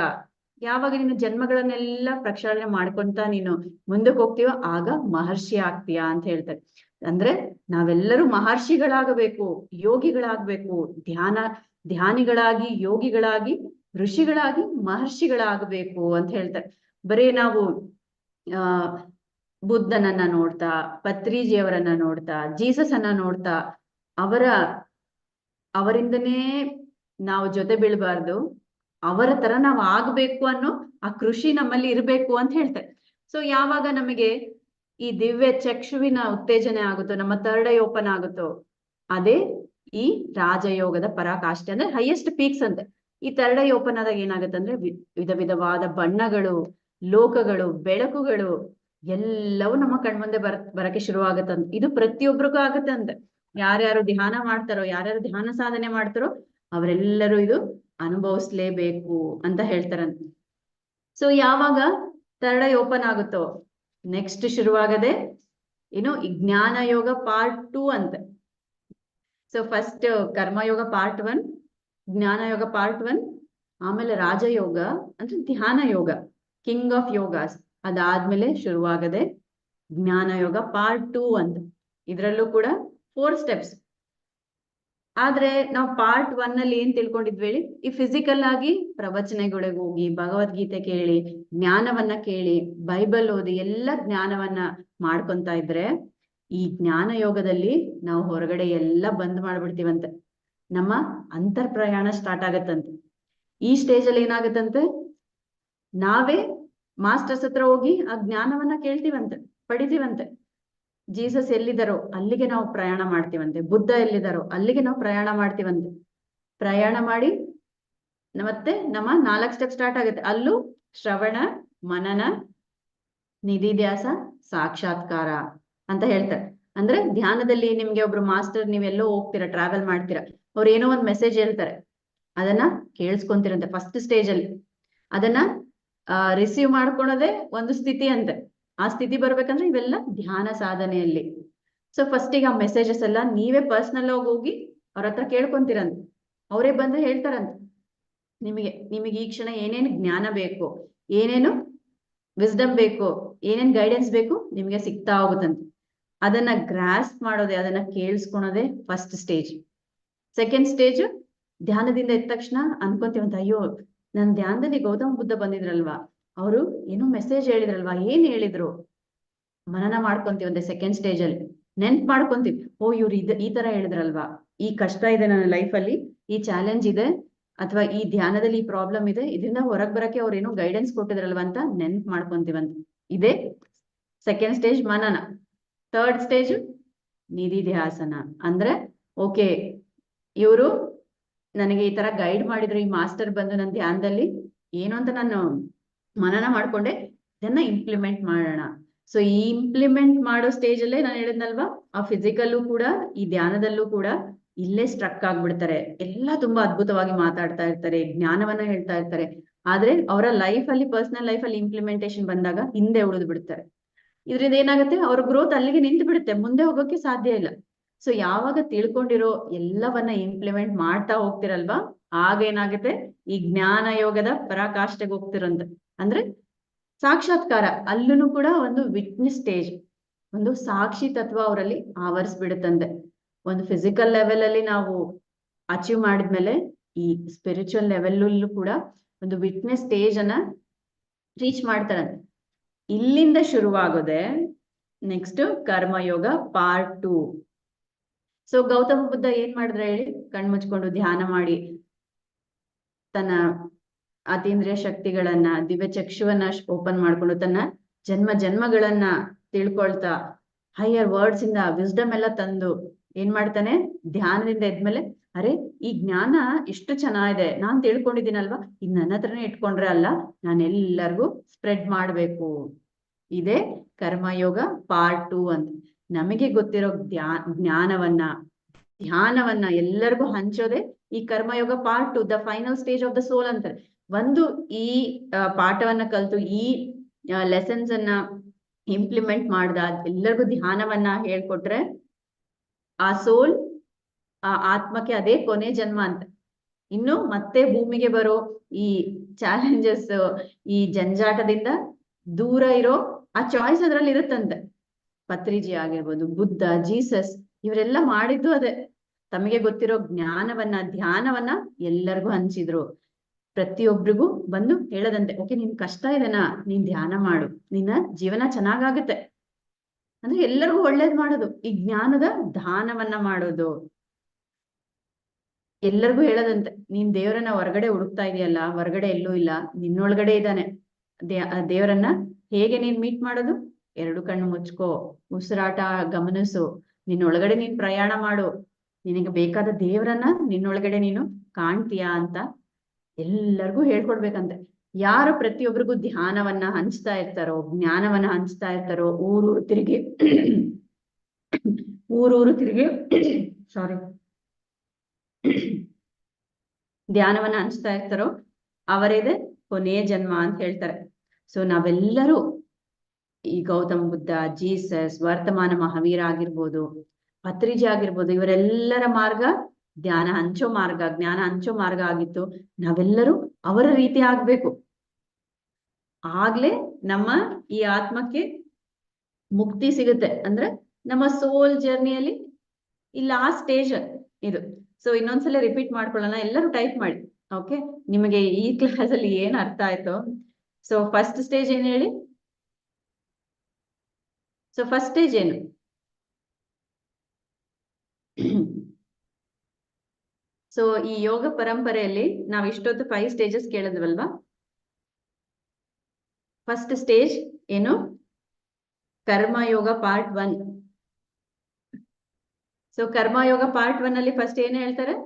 S1: ಯಾವಾಗ ನೀನು ಜನ್ಮಗಳನ್ನೆಲ್ಲ ಪ್ರಕ್ಷಾಳನೆ ಮಾಡ್ಕೊಂತ ನೀನು ಮುಂದಕ್ಕೆ ಹೋಗ್ತೀಯೋ ಆಗ ಮಹರ್ಷಿ ಆಗ್ತೀಯಾ ಅಂತ ಹೇಳ್ತಾರೆ. ಅಂದ್ರೆ ನಾವೆಲ್ಲರೂ ಮಹರ್ಷಿಗಳಾಗಬೇಕು, ಯೋಗಿಗಳಾಗ್ಬೇಕು, ಧ್ಯಾನಿಗಳಾಗಿ, ಯೋಗಿಗಳಾಗಿ, ಋಷಿಗಳಾಗಿ, ಮಹರ್ಷಿಗಳಾಗಬೇಕು ಅಂತ ಹೇಳ್ತಾರೆ. ಬರೀ ನಾವು ಬುದ್ಧನನ್ನ ನೋಡ್ತಾ, ಪತ್ರಿಜಿಯವರನ್ನ ನೋಡ್ತಾ, ಜೀಸಸ್ ಅನ್ನ ನೋಡ್ತಾ ಅವರಿಂದನೇ ನಾವು ಜೊತೆ ಬೀಳ್ಬಾರ್ದು, ಅವರ ತರ ನಾವು ಆಗ್ಬೇಕು ಅನ್ನೋ ಆ ಕೃಷಿ ನಮ್ಮಲ್ಲಿ ಇರ್ಬೇಕು ಅಂತ ಹೇಳ್ತಾರೆ. ಸೊ ಯಾವಾಗ ನಮಗೆ ಈ ದಿವ್ಯ ಚಕ್ಷುವಿನ ಉತ್ತೇಜನೆ ಆಗುತ್ತೋ, ನಮ್ಮ ಥರ್ಡ್ ಐ ಓಪನ್ ಆಗುತ್ತೋ, ಅದೇ ಈ ರಾಜಯೋಗದ ಪರಾಕಾಷ್ಠೆ, ಅಂದ್ರೆ ಹೈಯೆಸ್ಟ್ ಪೀಕ್ಸ್ ಅಂತೆ. ಈ ಥರ್ಡ್ ಐ ಓಪನ್ ಆದಾಗ ಏನಾಗುತ್ತೆ ಅಂದ್ರೆ ವಿಧ ವಿಧವಾದ ಬಣ್ಣಗಳು, ಲೋಕಗಳು, ಬೆಳಕುಗಳು ಎಲ್ಲವೂ ನಮ್ಮ ಕಣ್ಮುಂದೆ ಬರಕ್ಕೆ ಶುರು ಆಗತ್ತಂತ. ಇದು ಪ್ರತಿಯೊಬ್ಬರಿಗೂ ಆಗತ್ತಂತೆ. ಯಾರ್ಯಾರು ಧ್ಯಾನ ಮಾಡ್ತಾರೋ, ಯಾರ್ಯಾರು ಧ್ಯಾನ ಸಾಧನೆ ಮಾಡ್ತಾರೋ ಅವರೆಲ್ಲರೂ ಇದು ಅನುಭವಿಸ್ಲೇಬೇಕು ಅಂತ ಹೇಳ್ತಾರಂತ. ಸೊ ಯಾವಾಗ ಥರ್ಡ್ ಐ ಓಪನ್ ಆಗುತ್ತೋ ನೆಕ್ಸ್ಟ್ ಶುರುವಾಗದೆ ಏನು, ಈ ಜ್ಞಾನ ಯೋಗ ಪಾರ್ಟ್ 2 ಅಂತ. ಸೊ ಫಸ್ಟ್ ಕರ್ಮಯೋಗ ಪಾರ್ಟ್ 1, ಜ್ಞಾನ ಯೋಗ ಪಾರ್ಟ್ 1, ಆಮೇಲೆ ರಾಜಯೋಗ ಅಂದ್ರೆ ಧ್ಯಾನ ಯೋಗ, ಕಿಂಗ್ ಆಫ್ ಯೋಗಾಸ್. ಅದಾದ್ಮೇಲೆ ಶುರುವಾಗದೆ ಜ್ಞಾನ ಯೋಗ ಪಾರ್ಟ್ 2 ಅಂತ. ಇದ್ರಲ್ಲೂ ಕೂಡ 4 ಸ್ಟೆಪ್ಸ್. ಆದ್ರೆ ನಾವು ಪಾರ್ಟ್ 1 ಅಲ್ಲಿ ಏನ್ ತಿಳ್ಕೊಂಡಿದ್ವಿ ಹೇಳಿ, ಈ ಫಿಸಿಕಲ್ ಆಗಿ ಪ್ರವಚನಗಳಿಗೆ ಹೋಗಿ, ಭಗವದ್ಗೀತೆ ಕೇಳಿ, ಜ್ಞಾನವನ್ನ ಕೇಳಿ, ಬೈಬಲ್ ಓದಿ ಎಲ್ಲ ಜ್ಞಾನವನ್ನ ಮಾಡ್ಕೊಂತ ಇದ್ರೆ ಈ ಜ್ಞಾನ ಯೋಗದಲ್ಲಿ ನಾವು ಹೊರಗಡೆ ಎಲ್ಲ ಬಂದ್ ಮಾಡ್ಬಿಡ್ತೀವಂತೆ. ನಮ್ಮ ಅಂತರ್ ಪ್ರಯಾಣ ಸ್ಟಾರ್ಟ್ ಆಗತ್ತಂತೆ. ಈ ಸ್ಟೇಜ್ ಅಲ್ಲಿ ಏನಾಗತ್ತಂತೆ, ನಾವೇ ಮಾಸ್ಟರ್ಸ್ ಹತ್ರ ಹೋಗಿ ಆ ಜ್ಞಾನವನ್ನ ಕೇಳ್ತೀವಂತೆ, ಪಡಿತೀವಂತೆ. ಜೀಸಸ್ ಎಲ್ಲಿದ್ದಾರೋ ಅಲ್ಲಿಗೆ ನಾವು ಪ್ರಯಾಣ ಮಾಡ್ತೀವಂತೆ, ಬುದ್ಧ ಎಲ್ಲಿದ್ದಾರೋ ಅಲ್ಲಿಗೆ ನಾವು ಪ್ರಯಾಣ ಮಾಡ್ತೀವಂತೆ. ಪ್ರಯಾಣ ಮಾಡಿ ಮತ್ತೆ ನಮ್ಮ 4 ಸ್ಟೆಪ್ ಸ್ಟಾರ್ಟ್ ಆಗುತ್ತೆ. ಅಲ್ಲೂ ಶ್ರವಣ, ಮನನ, ನಿಧಿಧ್ಯಾಸ, ಸಾಕ್ಷಾತ್ಕಾರ ಅಂತ ಹೇಳ್ತಾರೆ. ಅಂದ್ರೆ ಧ್ಯಾನದಲ್ಲಿ ನಿಮ್ಗೆ ಒಬ್ರು ಮಾಸ್ಟರ್, ನೀವೆಲ್ಲೋ ಹೋಗ್ತೀರಾ, ಟ್ರಾವೆಲ್ ಮಾಡ್ತೀರಾ, ಅವ್ರು ಏನೋ ಒಂದ್ ಮೆಸೇಜ್ ಹೇಳ್ತಾರೆ, ಅದನ್ನ ಕೇಳಿಸ್ಕೊಂತಿರಂತೆ ಫಸ್ಟ್ ಸ್ಟೇಜ್ ಅಲ್ಲಿ. ಅದನ್ನ ರಿಸೀವ್ ಮಾಡ್ಕೊಳೋದೇ ಒಂದು ಸ್ಥಿತಿ ಅಂತೆ. ಆ ಸ್ಥಿತಿ ಬರ್ಬೇಕಂದ್ರೆ ಇವೆಲ್ಲ ಧ್ಯಾನ ಸಾಧನೆಯಲ್ಲಿ. ಸೊ ಫಸ್ಟಿಗೆ ಆ ಮೆಸೇಜಸ್ ಎಲ್ಲ ನೀವೇ ಪರ್ಸನಲ್ ಆಗಿ ಹೋಗಿ ಅವ್ರ ಹತ್ರ ಕೇಳ್ಕೊಂತೀರಂತ. ಅವರೇ ಬಂದು ಹೇಳ್ತಾರಂತ ನಿಮಗೆ ಈ ಕ್ಷಣ ಏನೇನು ಜ್ಞಾನ ಬೇಕು, ಏನೇನು ವಿಸ್ಡಮ್ ಬೇಕು, ಏನೇನ್ ಗೈಡೆನ್ಸ್ ಬೇಕು ನಿಮ್ಗೆ ಸಿಗ್ತಾ ಹೋಗುತ್ತಂತೆ. ಅದನ್ನ ಗ್ರಾಸ್ಪ್ ಮಾಡೋದೇ, ಅದನ್ನ ಕೇಳಿಸ್ಕೊಳೋದೇ ಫಸ್ಟ್ ಸ್ಟೇಜ್. ಸೆಕೆಂಡ್ ಸ್ಟೇಜ್, ಧ್ಯಾನದಿಂದ ಎದ್ದ ತಕ್ಷಣ ಅನ್ಕೊಂತೀವಂತ, ಅಯ್ಯೋ ನನ್ ಧ್ಯಾನದಲ್ಲಿ ಗೌತಮ ಬುದ್ಧ ಬಂದಿದ್ರಲ್ವಾ, ಅವರು ಏನೋ ಮೆಸೇಜ್ ಹೇಳಿದ್ರಲ್ವಾ, ಏನ್ ಹೇಳಿದ್ರು ಮನನ ಮಾಡ್ಕೊಂತೀವಂತೆ. ಸೆಕೆಂಡ್ ಸ್ಟೇಜ್ ಅಲ್ಲಿ ನೆನ್ಪ್ ಮಾಡ್ಕೊಂತೀವಿ, ಓ ಇವ್ರು ಈ ತರ ಹೇಳಿದ್ರಲ್ವಾ, ಈ ಕಷ್ಟ ಇದೆ ನನ್ನ ಲೈಫಲ್ಲಿ, ಈ ಚಾಲೆಂಜ್ ಇದೆ, ಅಥವಾ ಈ ಧ್ಯಾನದಲ್ಲಿ ಈ ಪ್ರಾಬ್ಲಮ್ ಇದೆ, ಇದರಿಂದ ಹೊರಗ್ ಬರಕ್ಕೆ ಅವ್ರು ಏನೋ ಗೈಡೆನ್ಸ್ ಕೊಟ್ಟಿದ್ರಲ್ವಾ ಅಂತ ನೆನ್ಪ್ ಮಾಡ್ಕೊಂತೀವಂತ. ಇದೇ ಸೆಕೆಂಡ್ ಸ್ಟೇಜ್ ಮನನ. ಥರ್ಡ್ ಸ್ಟೇಜ್ ನಿಧಿಧ್ಯಾಸನ. ಅಂದ್ರೆ ಓಕೆ, ಇವರು ನನಗೆ ಈ ತರ ಗೈಡ್ ಮಾಡಿದ್ರು, ಈ ಮಾಸ್ಟರ್ ಬಂದು ನನ್ನ ಧ್ಯಾನದಲ್ಲಿ ಏನು ಅಂತ ನಾನು ಮನನ ಮಾಡ್ಕೊಂಡೆ, ಇದನ್ನ ಇಂಪ್ಲಿಮೆಂಟ್ ಮಾಡೋಣ. ಸೊ ಈ ಇಂಪ್ಲಿಮೆಂಟ್ ಮಾಡೋ ಸ್ಟೇಜ್ ಅಲ್ಲೇ ನಾನು ಹೇಳಿದ್ನಲ್ವಾ, ಆ ಫಿಸಿಕಲ್ಲೂ ಕೂಡ ಈ ಧ್ಯಾನದಲ್ಲೂ ಕೂಡ ಇಲ್ಲೇ ಸ್ಟ್ರಕ್ ಆಗ್ಬಿಡ್ತಾರೆ. ಎಲ್ಲ ತುಂಬಾ ಅದ್ಭುತವಾಗಿ ಮಾತಾಡ್ತಾ ಇರ್ತಾರೆ, ಜ್ಞಾನವನ್ನ ಹೇಳ್ತಾ ಇರ್ತಾರೆ, ಆದ್ರೆ ಅವರ ಲೈಫ್ ಅಲ್ಲಿ, ಪರ್ಸನಲ್ ಲೈಫ್ ಅಲ್ಲಿ ಇಂಪ್ಲಿಮೆಂಟೇಶನ್ ಬಂದಾಗ ಹಿಂದೆ ಉಳಿದು ಬಿಡ್ತಾರೆ. ಇದರಿಂದ ಏನಾಗುತ್ತೆ, ಅವ್ರ ಗ್ರೋತ್ ಅಲ್ಲಿಗೆ ನಿಂತು ಬಿಡುತ್ತೆ, ಮುಂದೆ ಹೋಗೋಕೆ ಸಾಧ್ಯ ಇಲ್ಲ. ಸೊ ಯಾವಾಗ ತಿಳ್ಕೊಂಡಿರೋ ಎಲ್ಲವನ್ನ ಇಂಪ್ಲಿಮೆಂಟ್ ಮಾಡ್ತಾ ಹೋಗ್ತಿರಲ್ವಾ, ಆಗ ಏನಾಗುತ್ತೆ, ಈ ಜ್ಞಾನ ಯೋಗದ ಪರಾಕಾಷ್ಠೆಗೆ ಹೋಗ್ತಿರಂತ. ಅಂದ್ರೆ ಸಾಕ್ಷಾತ್ಕಾರ, ಅಲ್ಲೂ ಕೂಡ ಒಂದು ವಿಟ್ನೆಸ್ ಸ್ಟೇಜ್, ಒಂದು ಸಾಕ್ಷಿ ತತ್ವ ಅವರಲ್ಲಿ ಆವರಿಸ್ಬಿಡುತ್ತಂತೆ. ಒಂದು ಫಿಸಿಕಲ್ ಲೆವೆಲ್ ಅಲ್ಲಿ ನಾವು ಅಚೀವ್ ಮಾಡಿದ್ಮೇಲೆ, ಈ ಸ್ಪಿರಿಚುವಲ್ ಲೆವೆಲ್ ಕೂಡ ಒಂದು ವಿಟ್ನೆಸ್ ಸ್ಟೇಜ್ ಅನ್ನ ರೀಚ್ ಮಾಡ್ತಾರಂತೆ. ಇಲ್ಲಿಂದ ಶುರುವಾಗೋದೆ ನೆಕ್ಸ್ಟ್ ಕರ್ಮಯೋಗ ಪಾರ್ಟ್ 2. ಸೊ ಗೌತಮ ಬುದ್ಧ ಏನ್ ಮಾಡಿದ್ರೆ ಹೇಳಿ, ಕಣ್ಮುಚ್ಕೊಂಡು ಧ್ಯಾನ ಮಾಡಿ ತನ್ನ ಅತೀಂದ್ರಿಯ ಶಕ್ತಿಗಳನ್ನ, ದಿವ್ಯ ಚಕ್ಷುವನ್ನ ಓಪನ್ ಮಾಡ್ಕೊಂಡು ತನ್ನ ಜನ್ಮಗಳನ್ನ ತಿಳ್ಕೊಳ್ತಾ, ಹೈಯರ್ ವರ್ಡ್ಸ್ ಇಂದ ವಿಸ್ಡಮ್ ಎಲ್ಲ ತಂದು ಏನ್ ಮಾಡ್ತಾನೆ, ಧ್ಯಾನದಿಂದ ಎದ್ಮೇಲೆ, ಅರೆ ಈ ಜ್ಞಾನ ಎಷ್ಟು ಚೆನ್ನಾಗಿದೆ, ನಾನ್ ತಿಳ್ಕೊಂಡಿದ್ದೀನಲ್ವಾ, ಇದ್ ನನ್ನ ಹತ್ರನೇ ಇಟ್ಕೊಂಡ್ರೆ ಅಲ್ಲ, ನಾನು ಎಲ್ಲರಿಗೂ ಸ್ಪ್ರೆಡ್ ಮಾಡ್ಬೇಕು. ಇದೇ ಕರ್ಮಯೋಗ ಪಾರ್ಟ್ 2 ಅಂತ. ನಮಗೆ ಗೊತ್ತಿರೋ ಜ್ಞಾನವನ್ನ, ಧ್ಯಾನವನ್ನ ಎಲ್ಲರಿಗೂ ಹಂಚೋದೆ ಈ ಕರ್ಮಯೋಗ part 2, the final stage of the soul ಅಂತಾರೆ. ಒಂದು ಈ ಪಾಠವನ್ನ ಕಲ್ತು, ಈ ಲೆಸನ್ಸ್ ಅನ್ನ ಇಂಪ್ಲಿಮೆಂಟ್ ಮಾಡ್ದ, ಎಲ್ಲರಿಗೂ ಧ್ಯಾನವನ್ನ ಹೇಳ್ಕೊಟ್ರೆ, ಆ ಸೋಲ್, ಆ ಆತ್ಮಕ್ಕೆ ಅದೇ ಕೊನೆ ಜನ್ಮ ಅಂತ. ಇನ್ನು ಮತ್ತೆ ಭೂಮಿಗೆ ಬರೋ ಈ ಚಾಲೆಂಜಸ್, ಈ ಜಂಜಾಟದಿಂದ ದೂರ ಇರೋ ಆ ಚಾಯ್ಸ್ ಅದ್ರಲ್ಲಿ ಇರುತ್ತಂತೆ. ಪತ್ರಿಜಿ ಆಗಿರ್ಬೋದು, ಬುದ್ಧ, ಜೀಸಸ್, ಇವರೆಲ್ಲ ಮಾಡಿದ್ದು ಅದೇ. ತಮಗೆ ಗೊತ್ತಿರೋ ಜ್ಞಾನವನ್ನ, ಧ್ಯಾನವನ್ನ ಎಲ್ಲರಿಗೂ ಹಂಚಿದ್ರು. ಪ್ರತಿಯೊಬ್ರಿಗೂ ಬಂದು ಹೇಳದಂತೆ, ಓಕೆ ನಿನ್ ಕಷ್ಟ ಇದೆನಾ, ನೀನ್ ಧ್ಯಾನ ಮಾಡು, ನಿನ್ನ ಜೀವನ ಚೆನ್ನಾಗಾಗುತ್ತೆ. ಅಂದ್ರೆ ಎಲ್ಲರಿಗೂ ಒಳ್ಳೇದ್ ಮಾಡೋದು, ಈ ಜ್ಞಾನದ ದಾನವನ್ನ ಮಾಡೋದು. ಎಲ್ಲರಿಗೂ ಹೇಳದಂತೆ, ನೀನ್ ದೇವರನ್ನ ಹೊರಗಡೆ ಹುಡುಕ್ತಾ ಇದೆಯಲ್ಲ, ಹೊರಗಡೆ ಎಲ್ಲೂ ಇಲ್ಲ, ನಿನ್ನೊಳಗಡೆ ಇದ್ದಾನೆ. ದೇವರನ್ನ ಹೇಗೆ ನೀನ್ ಮೀಟ್ ಮಾಡೋದು, 2 ಕಣ್ಣು ಮುಚ್ಕೋ, ಉಸಿರಾಟ ಗಮನಿಸು, ನಿನ್ನೊಳಗಡೆ ನೀನ್ ಪ್ರಯಾಣ ಮಾಡು, ನಿನಗೆ ಬೇಕಾದ ದೇವರನ್ನ ನಿನ್ನೊಳಗಡೆ ನೀನು ಕಾಣ್ತೀಯಾ ಅಂತ ಎಲ್ಲರಿಗೂ ಹೇಳ್ಕೊಡ್ಬೇಕಂತೆ. ಯಾರು ಪ್ರತಿಯೊಬ್ಬರಿಗೂ ಧ್ಯಾನವನ್ನ ಹಂಚ್ತಾ ಇರ್ತಾರೋ, ಜ್ಞಾನವನ್ನ ಹಂಚ್ತಾ ಇರ್ತಾರೋ, ಊರೂರು ತಿರುಗಿ ಸಾರಿ ಧ್ಯಾನವನ್ನ ಹಂಚ್ತಾ ಇರ್ತಾರೋ ಅವರೇದೇ ಕೊನೆಯ ಜನ್ಮ ಅಂತ ಹೇಳ್ತಾರೆ. ಸೊ ನಾವೆಲ್ಲರೂ ಈ ಗೌತಮ ಬುದ್ಧ, ಜೀಸಸ್, ವರ್ತಮಾನ ಮಹಾವೀರ ಆಗಿರ್ಬೋದು, ಪತ್ರಿಜಿ ಆಗಿರ್ಬೋದು, ಇವರೆಲ್ಲರ ಮಾರ್ಗ ಧ್ಯಾನ ಹಂಚೋ ಮಾರ್ಗ, ಜ್ಞಾನ ಹಂಚೋ ಮಾರ್ಗ ಆಗಿತ್ತು. ನಾವೆಲ್ಲರೂ ಅವರ ರೀತಿ ಆಗ್ಬೇಕು, ಆಗ್ಲೇ ನಮ್ಮ ಈ ಆತ್ಮಕ್ಕೆ ಮುಕ್ತಿ ಸಿಗುತ್ತೆ. ಅಂದ್ರೆ ನಮ್ಮ ಸೋಲ್ ಜರ್ನಿಯಲ್ಲಿ ಈ ಲಾಸ್ಟ್ ಸ್ಟೇಜ್ ಇದು. ಸೊ ಇನ್ನೊಂದ್ಸಲ ರಿಪೀಟ್ ಮಾಡ್ಕೊಳ್ಳೋಣ, ಎಲ್ಲರೂ ಟೈಪ್ ಮಾಡಿ. ಓಕೆ, ನಿಮಗೆ ಈ ಕ್ಲಾಸ್ ಅಲ್ಲಿ ಏನ್ ಅರ್ಥ ಆಯ್ತು? ಸೊ ಫಸ್ಟ್ ಸ್ಟೇಜ್ ಏನ್ ಹೇಳಿ? ಸೊ ಫಸ್ಟ್ ಸ್ಟೇಜ್ ಏನು? ಸೊ ಈ ಯೋಗ ಪರಂಪರೆಯಲ್ಲಿ ನಾವ್ ಇಷ್ಟೊತ್ತು 5 ಸ್ಟೇಜಸ್ ಕೇಳಿದ್ವಲ್ವಾ? ಫಸ್ಟ್ ಸ್ಟೇಜ್ ಏನು? ಕರ್ಮಯೋಗ ಪಾರ್ಟ್ 1. ಸೊ ಕರ್ಮಯೋಗ ಪಾರ್ಟ್ 1 ಅಲ್ಲಿ ಫಸ್ಟ್ ಏನ್ ಹೇಳ್ತಾರೆ?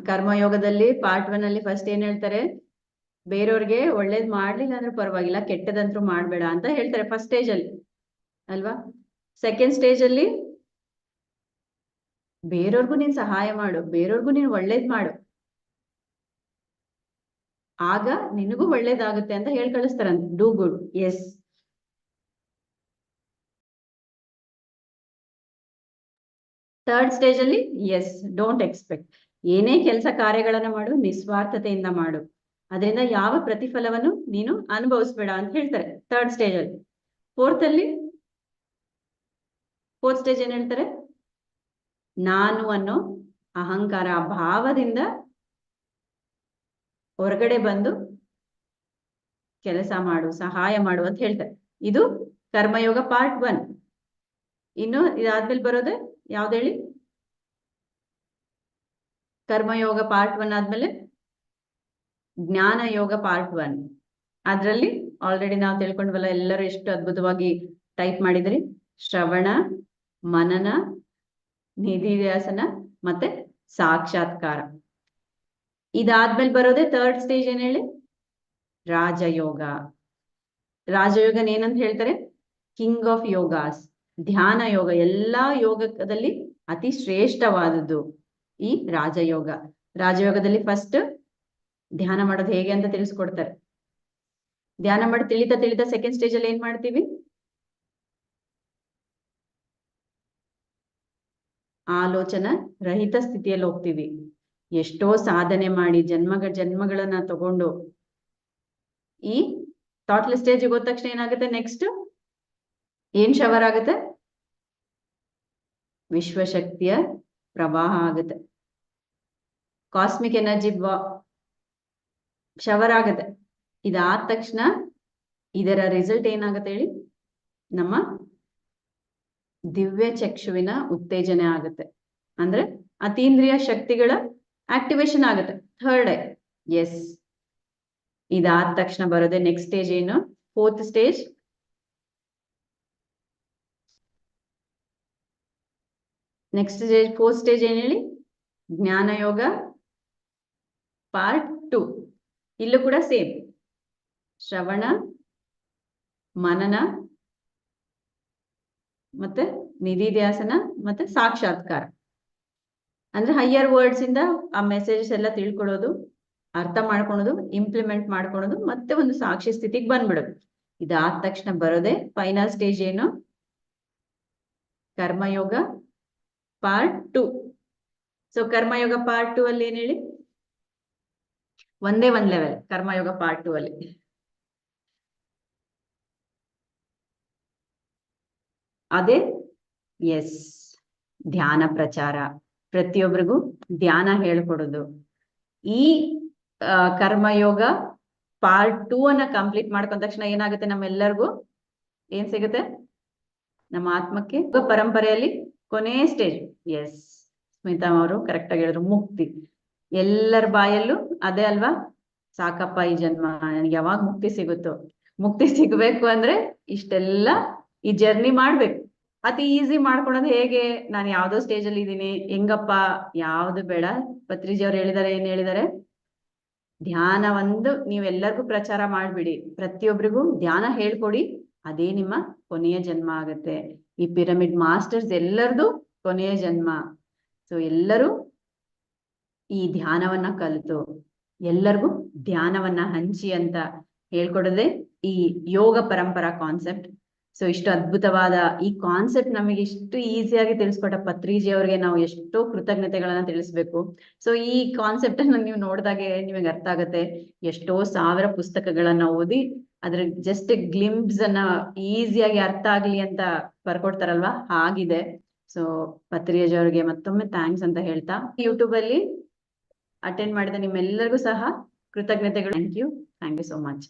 S1: ಕರ್ಮಯೋಗದಲ್ಲಿ ಪಾರ್ಟ್ 1 ಅಲ್ಲಿ ಫಸ್ಟ್ ಏನ್ ಹೇಳ್ತಾರೆ? ಬೇರೆಯವ್ರಿಗೆ ಒಳ್ಳೇದ್ ಮಾಡ್ಲಿಲ್ಲ ಅಂದ್ರೆ ಪರವಾಗಿಲ್ಲ, ಕೆಟ್ಟದಂತೂ ಮಾಡ್ಬೇಡ ಅಂತ ಹೇಳ್ತಾರೆ ಫಸ್ಟ್ ಸ್ಟೇಜ್ ಅಲ್ಲಿ ಅಲ್ವಾ? ಸೆಕೆಂಡ್ ಸ್ಟೇಜ್ ಅಲ್ಲಿ ಬೇರೆಯವ್ರಿಗೂ ನೀನ್ ಸಹಾಯ ಮಾಡು, ಬೇರೆಯವ್ರಿಗೂ ನೀನ್ ಒಳ್ಳೇದ್ ಮಾಡು, ಆಗ ನಿನಗೂ ಒಳ್ಳೇದಾಗುತ್ತೆ ಅಂತ ಹೇಳಿ ಕಳಿಸ್ತಾರಂತೆ. Do good. Yes. Third stage ಅಲ್ಲಿ ಎಸ್, ಡೋಂಟ್ ಎಕ್ಸ್ಪೆಕ್ಟ್. ಏನೇ ಕೆಲಸ ಕಾರ್ಯಗಳನ್ನ ಮಾಡು, ನಿಸ್ವಾರ್ಥತೆಯಿಂದ ಮಾಡು. ಅದರಿಂದ ಯಾವ ಪ್ರತಿಫಲವನ್ನು ನೀನು ಅನುಭವಿಸ್ಬೇಡ ಅಂತ ಹೇಳ್ತಾರೆ ಥರ್ಡ್ ಸ್ಟೇಜ್ ಅಲ್ಲಿ. ಫೋರ್ತ್ ಸ್ಟೇಜ್ ಏನ್ ಹೇಳ್ತಾರೆ? ನಾನು ಅನ್ನೋ ಅಹಂಕಾರ, ಭಾವದಿಂದ ಹೊರಗಡೆ ಬಂದು ಕೆಲಸ ಮಾಡು, ಸಹಾಯ ಮಾಡು ಅಂತ ಹೇಳ್ತಾರೆ. ಇದು ಕರ್ಮಯೋಗ ಪಾರ್ಟ್ 1. ಇನ್ನು ಇದಾದ್ಮೇಲೆ ಬರೋದು ಯಾವ್ದು ಹೇಳಿ? ಕರ್ಮಯೋಗ ಪಾರ್ಟ್ 1 ಆದ್ಮೇಲೆ ಜ್ಞಾನ ಯೋಗ ಪಾರ್ಟ್ 1. ಅದ್ರಲ್ಲಿ ಆಲ್ರೆಡಿ ನಾವು ತಿಳ್ಕೊಂಡ್ವಲ್ಲ, ಎಲ್ಲರೂ ಎಷ್ಟು ಅದ್ಭುತವಾಗಿ ಟೈಪ್ ಮಾಡಿದ್ರಿ. ಶ್ರವಣ, ಮನನ, ನಿಧಿಧ್ಯಾಸನ ಮತ್ತೆ ಸಾಕ್ಷಾತ್ಕಾರ. ಇದಾದ್ಮೇಲೆ ಬರೋದೇ ಥರ್ಡ್ ಸ್ಟೇಜ್. ಏನ್ ಹೇಳಿ? ರಾಜಯೋಗ. ರಾಜಯೋಗನ ಏನಂತ ಹೇಳ್ತಾರೆ? ಕಿಂಗ್ ಆಫ್ ಯೋಗಾಸ್, ಧ್ಯಾನ ಯೋಗ. ಎಲ್ಲಾ ಯೋಗದಲ್ಲಿ ಅತಿ ಶ್ರೇಷ್ಠವಾದದ್ದು ಈ ರಾಜಯೋಗ. ರಾಜಯೋಗದಲ್ಲಿ ಫಸ್ಟ್ ಧ್ಯಾನ ಮಾಡೋದು ಹೇಗೆ ಅಂತ ತಿಳಿಸ್ಕೊಡ್ತಾರೆ. ಧ್ಯಾನ ಮಾಡಿ ತಿಳಿತಾ ಸೆಕೆಂಡ್ ಸ್ಟೇಜ್ ಅಲ್ಲಿ ಏನ್ ಮಾಡ್ತೀವಿ? ಆಲೋಚನಾ ರಹಿತ ಸ್ಥಿತಿಯಲ್ಲಿ ಹೋಗ್ತೀವಿ. ಎಷ್ಟೋ ಸಾಧನೆ ಮಾಡಿ ಜನ್ಮಗಳನ್ನ ತಗೊಂಡು ಈ ಥಾಟ್ಲೆಸ್ ಸ್ಟೇಜ್ ಹೋದ ತಕ್ಷಣ ಏನಾಗುತ್ತೆ? ನೆಕ್ಸ್ಟ್ ಏನ್ ಶವರ್ ಆಗುತ್ತೆ? ವಿಶ್ವಶಕ್ತಿಯ ಪ್ರವಾಹ ಆಗುತ್ತೆ. ಕಾಸ್ಮಿಕ್ ಎನರ್ಜಿ ಶವರ್ ಆಗುತ್ತೆ. ಇದಾದ ತಕ್ಷಣ ಇದರ ರಿಸಲ್ಟ್ ಏನಾಗುತ್ತೆ ಹೇಳಿ? ನಮ್ಮ ದಿವ್ಯ ಚಕ್ಷುವಿನ ಉತ್ತೇಜನೆ ಆಗುತ್ತೆ. ಅಂದ್ರೆ ಅತೀಂದ್ರಿಯ ಶಕ್ತಿಗಳ ಆಕ್ಟಿವೇಶನ್ ಆಗುತ್ತೆ. Third yes. ಇದಾದ ತಕ್ಷಣ ಬರೋದೆ ನೆಕ್ಸ್ಟ್ ಸ್ಟೇಜ್ ಏನು? Fourth stage. Next stage fourth stage ಏನ್ ಹೇಳಿ? ಜ್ಞಾನ ಯೋಗ ಪಾರ್ಟ್ 2. ಇಲ್ಲೂ ಕೂಡ ಸೇಮ್ ಶ್ರವಣ, ಮನನ ಮತ್ತೆ ನಿಧಿಧ್ಯಾಸನ ಮತ್ತೆ ಸಾಕ್ಷಾತ್ಕಾರ. ಅಂದ್ರೆ ಹೈಯರ್ ವರ್ಡ್ಸ್ ಇಂದ ಆ ಮೆಸೇಜಸ್ ಎಲ್ಲ ತಿಳ್ಕೊಳ್ಳೋದು, ಅರ್ಥ ಮಾಡ್ಕೊಳೋದು, ಇಂಪ್ಲಿಮೆಂಟ್ ಮಾಡ್ಕೊಳೋದು, ಮತ್ತೆ ಒಂದು ಸಾಕ್ಷಿ ಸ್ಥಿತಿಗೆ ಬಂದ್ಬಿಡೋದು. ಇದಾದ ತಕ್ಷಣ ಬರೋದೆ ಫೈನಲ್ ಸ್ಟೇಜ್ ಏನು? ಕರ್ಮಯೋಗ ಪಾರ್ಟ್ 2. ಸೊ ಕರ್ಮಯೋಗ ಪಾರ್ಟ್ 2 ಅಲ್ಲಿ ಏನ್ ಹೇಳಿ? ಒಂದೇ ಒಂದ್ ಲೆವೆಲ್ ಕರ್ಮಯೋಗ ಪಾರ್ಟ್ 2 ಅಲ್ಲಿ. ಅದೇ ಎಸ್, ಧ್ಯಾನ ಪ್ರಚಾರ. ಪ್ರತಿಯೊಬ್ಬರಿಗೂ ಧ್ಯಾನ ಹೇಳ್ಕೊಡೋದು. ಈ ಕರ್ಮಯೋಗ ಪಾರ್ಟ್ 2 ಅನ್ನ ಕಂಪ್ಲೀಟ್ ಮಾಡ್ಕೊಂಡ ತಕ್ಷಣ ಏನಾಗುತ್ತೆ? ನಮ್ಮೆಲ್ಲರಿಗೂ ಏನ್ ಸಿಗುತ್ತೆ? ನಮ್ಮ ಆತ್ಮಕ್ಕೆ ಪರಂಪರೆಯಲ್ಲಿ ಕೊನೆ ಸ್ಟೇಜ್. ಎಸ್, ಸ್ಮಿತಾ ಅವರು ಕರೆಕ್ಟ್ ಆಗಿ ಹೇಳಿದ್ರು, ಮುಕ್ತಿ. ಎಲ್ಲರ ಬಾಯಲ್ಲೂ ಅದೇ ಅಲ್ವಾ? ಸಾಕಪ್ಪ ಈ ಜನ್ಮ, ನನಗೆ ಯಾವಾಗ ಮುಕ್ತಿ ಸಿಗುತ್ತೋ. ಮುಕ್ತಿ ಸಿಗ್ಬೇಕು ಅಂದ್ರೆ ಇಷ್ಟೆಲ್ಲ ಈ ಜರ್ನಿ ಮಾಡ್ಬೇಕು. ಅತಿ ಈಸಿ ಮಾಡ್ಕೊಳೋದು ಹೇಗೆ? ನಾನು ಯಾವ್ದೋ ಸ್ಟೇಜ್ ಅಲ್ಲಿ ಇದ್ದೀನಿ, ಹೆಂಗಪ್ಪ? ಯಾವ್ದು ಬೇಡ. ಪತ್ರಿಜಿ ಅವ್ರು ಹೇಳಿದಾರೆ, ಏನ್ ಹೇಳಿದಾರೆ? ಧ್ಯಾನ ಒಂದು ನೀವೆಲ್ಲರಿಗೂ ಪ್ರಚಾರ ಮಾಡ್ಬಿಡಿ, ಪ್ರತಿಯೊಬ್ಬರಿಗೂ ಧ್ಯಾನ ಹೇಳ್ಕೊಡಿ, ಅದೇ ನಿಮ್ಮ ಕೊನೆಯ ಜನ್ಮ ಆಗತ್ತೆ. ಈ ಪಿರಮಿಡ್ ಮಾಸ್ಟರ್ಸ್ ಎಲ್ಲರದು ಕೊನೆಯ ಜನ್ಮ. ಸೊ ಎಲ್ಲರೂ ಈ ಧ್ಯಾನವನ್ನ ಕಲಿತು ಎಲ್ಲರಿಗೂ ಧ್ಯಾನವನ್ನ ಹಂಚಿ ಅಂತ ಹೇಳ್ಕೊಡೋದೇ ಈ ಯೋಗ ಪರಂಪರಾ ಕಾನ್ಸೆಪ್ಟ್. ಸೊ ಇಷ್ಟು ಅದ್ಭುತವಾದ ಈ ಕಾನ್ಸೆಪ್ಟ್ ನಮಗೆ ಇಷ್ಟು ಈಸಿಯಾಗಿ ತಿಳಿಸ್ಕೊಟ್ಟ ಪತ್ರಿಜಿ ಅವ್ರಿಗೆ ನಾವು ಎಷ್ಟೋ ಕೃತಜ್ಞತೆಗಳನ್ನ ತಿಳಿಸ್ಬೇಕು. ಸೊ ಈ ಕಾನ್ಸೆಪ್ಟ್ ಅನ್ನ ನೀವು ನೋಡಿದಾಗೆ ನಿಮಗೆ ಅರ್ಥ ಆಗುತ್ತೆ. ಎಷ್ಟೋ ಸಾವಿರ ಪುಸ್ತಕಗಳನ್ನ ಓದಿ ಅದ್ರ ಜಸ್ಟ್ ಗ್ಲಿಂಪ್ಸ್ ಅನ್ನ ಈಸಿಯಾಗಿ ಅರ್ಥ ಆಗ್ಲಿ ಅಂತ ಬರ್ಕೊಡ್ತಾರಲ್ವಾ, ಹಾಗಿದೆ. ಸೊ ಪತ್ರಿಜಿ ಅವ್ರಿಗೆ ಮತ್ತೊಮ್ಮೆ ಥ್ಯಾಂಕ್ಸ್ ಅಂತ ಹೇಳ್ತಾ, ಯೂಟ್ಯೂಬ್ ಅಲ್ಲಿ ಅಟೆಂಡ್ ಮಾಡಿದ ನಿಮ್ಮೆಲ್ಲರಿಗೂ ಸಹ ಕೃತಜ್ಞತೆಗಳು. Thank you so much.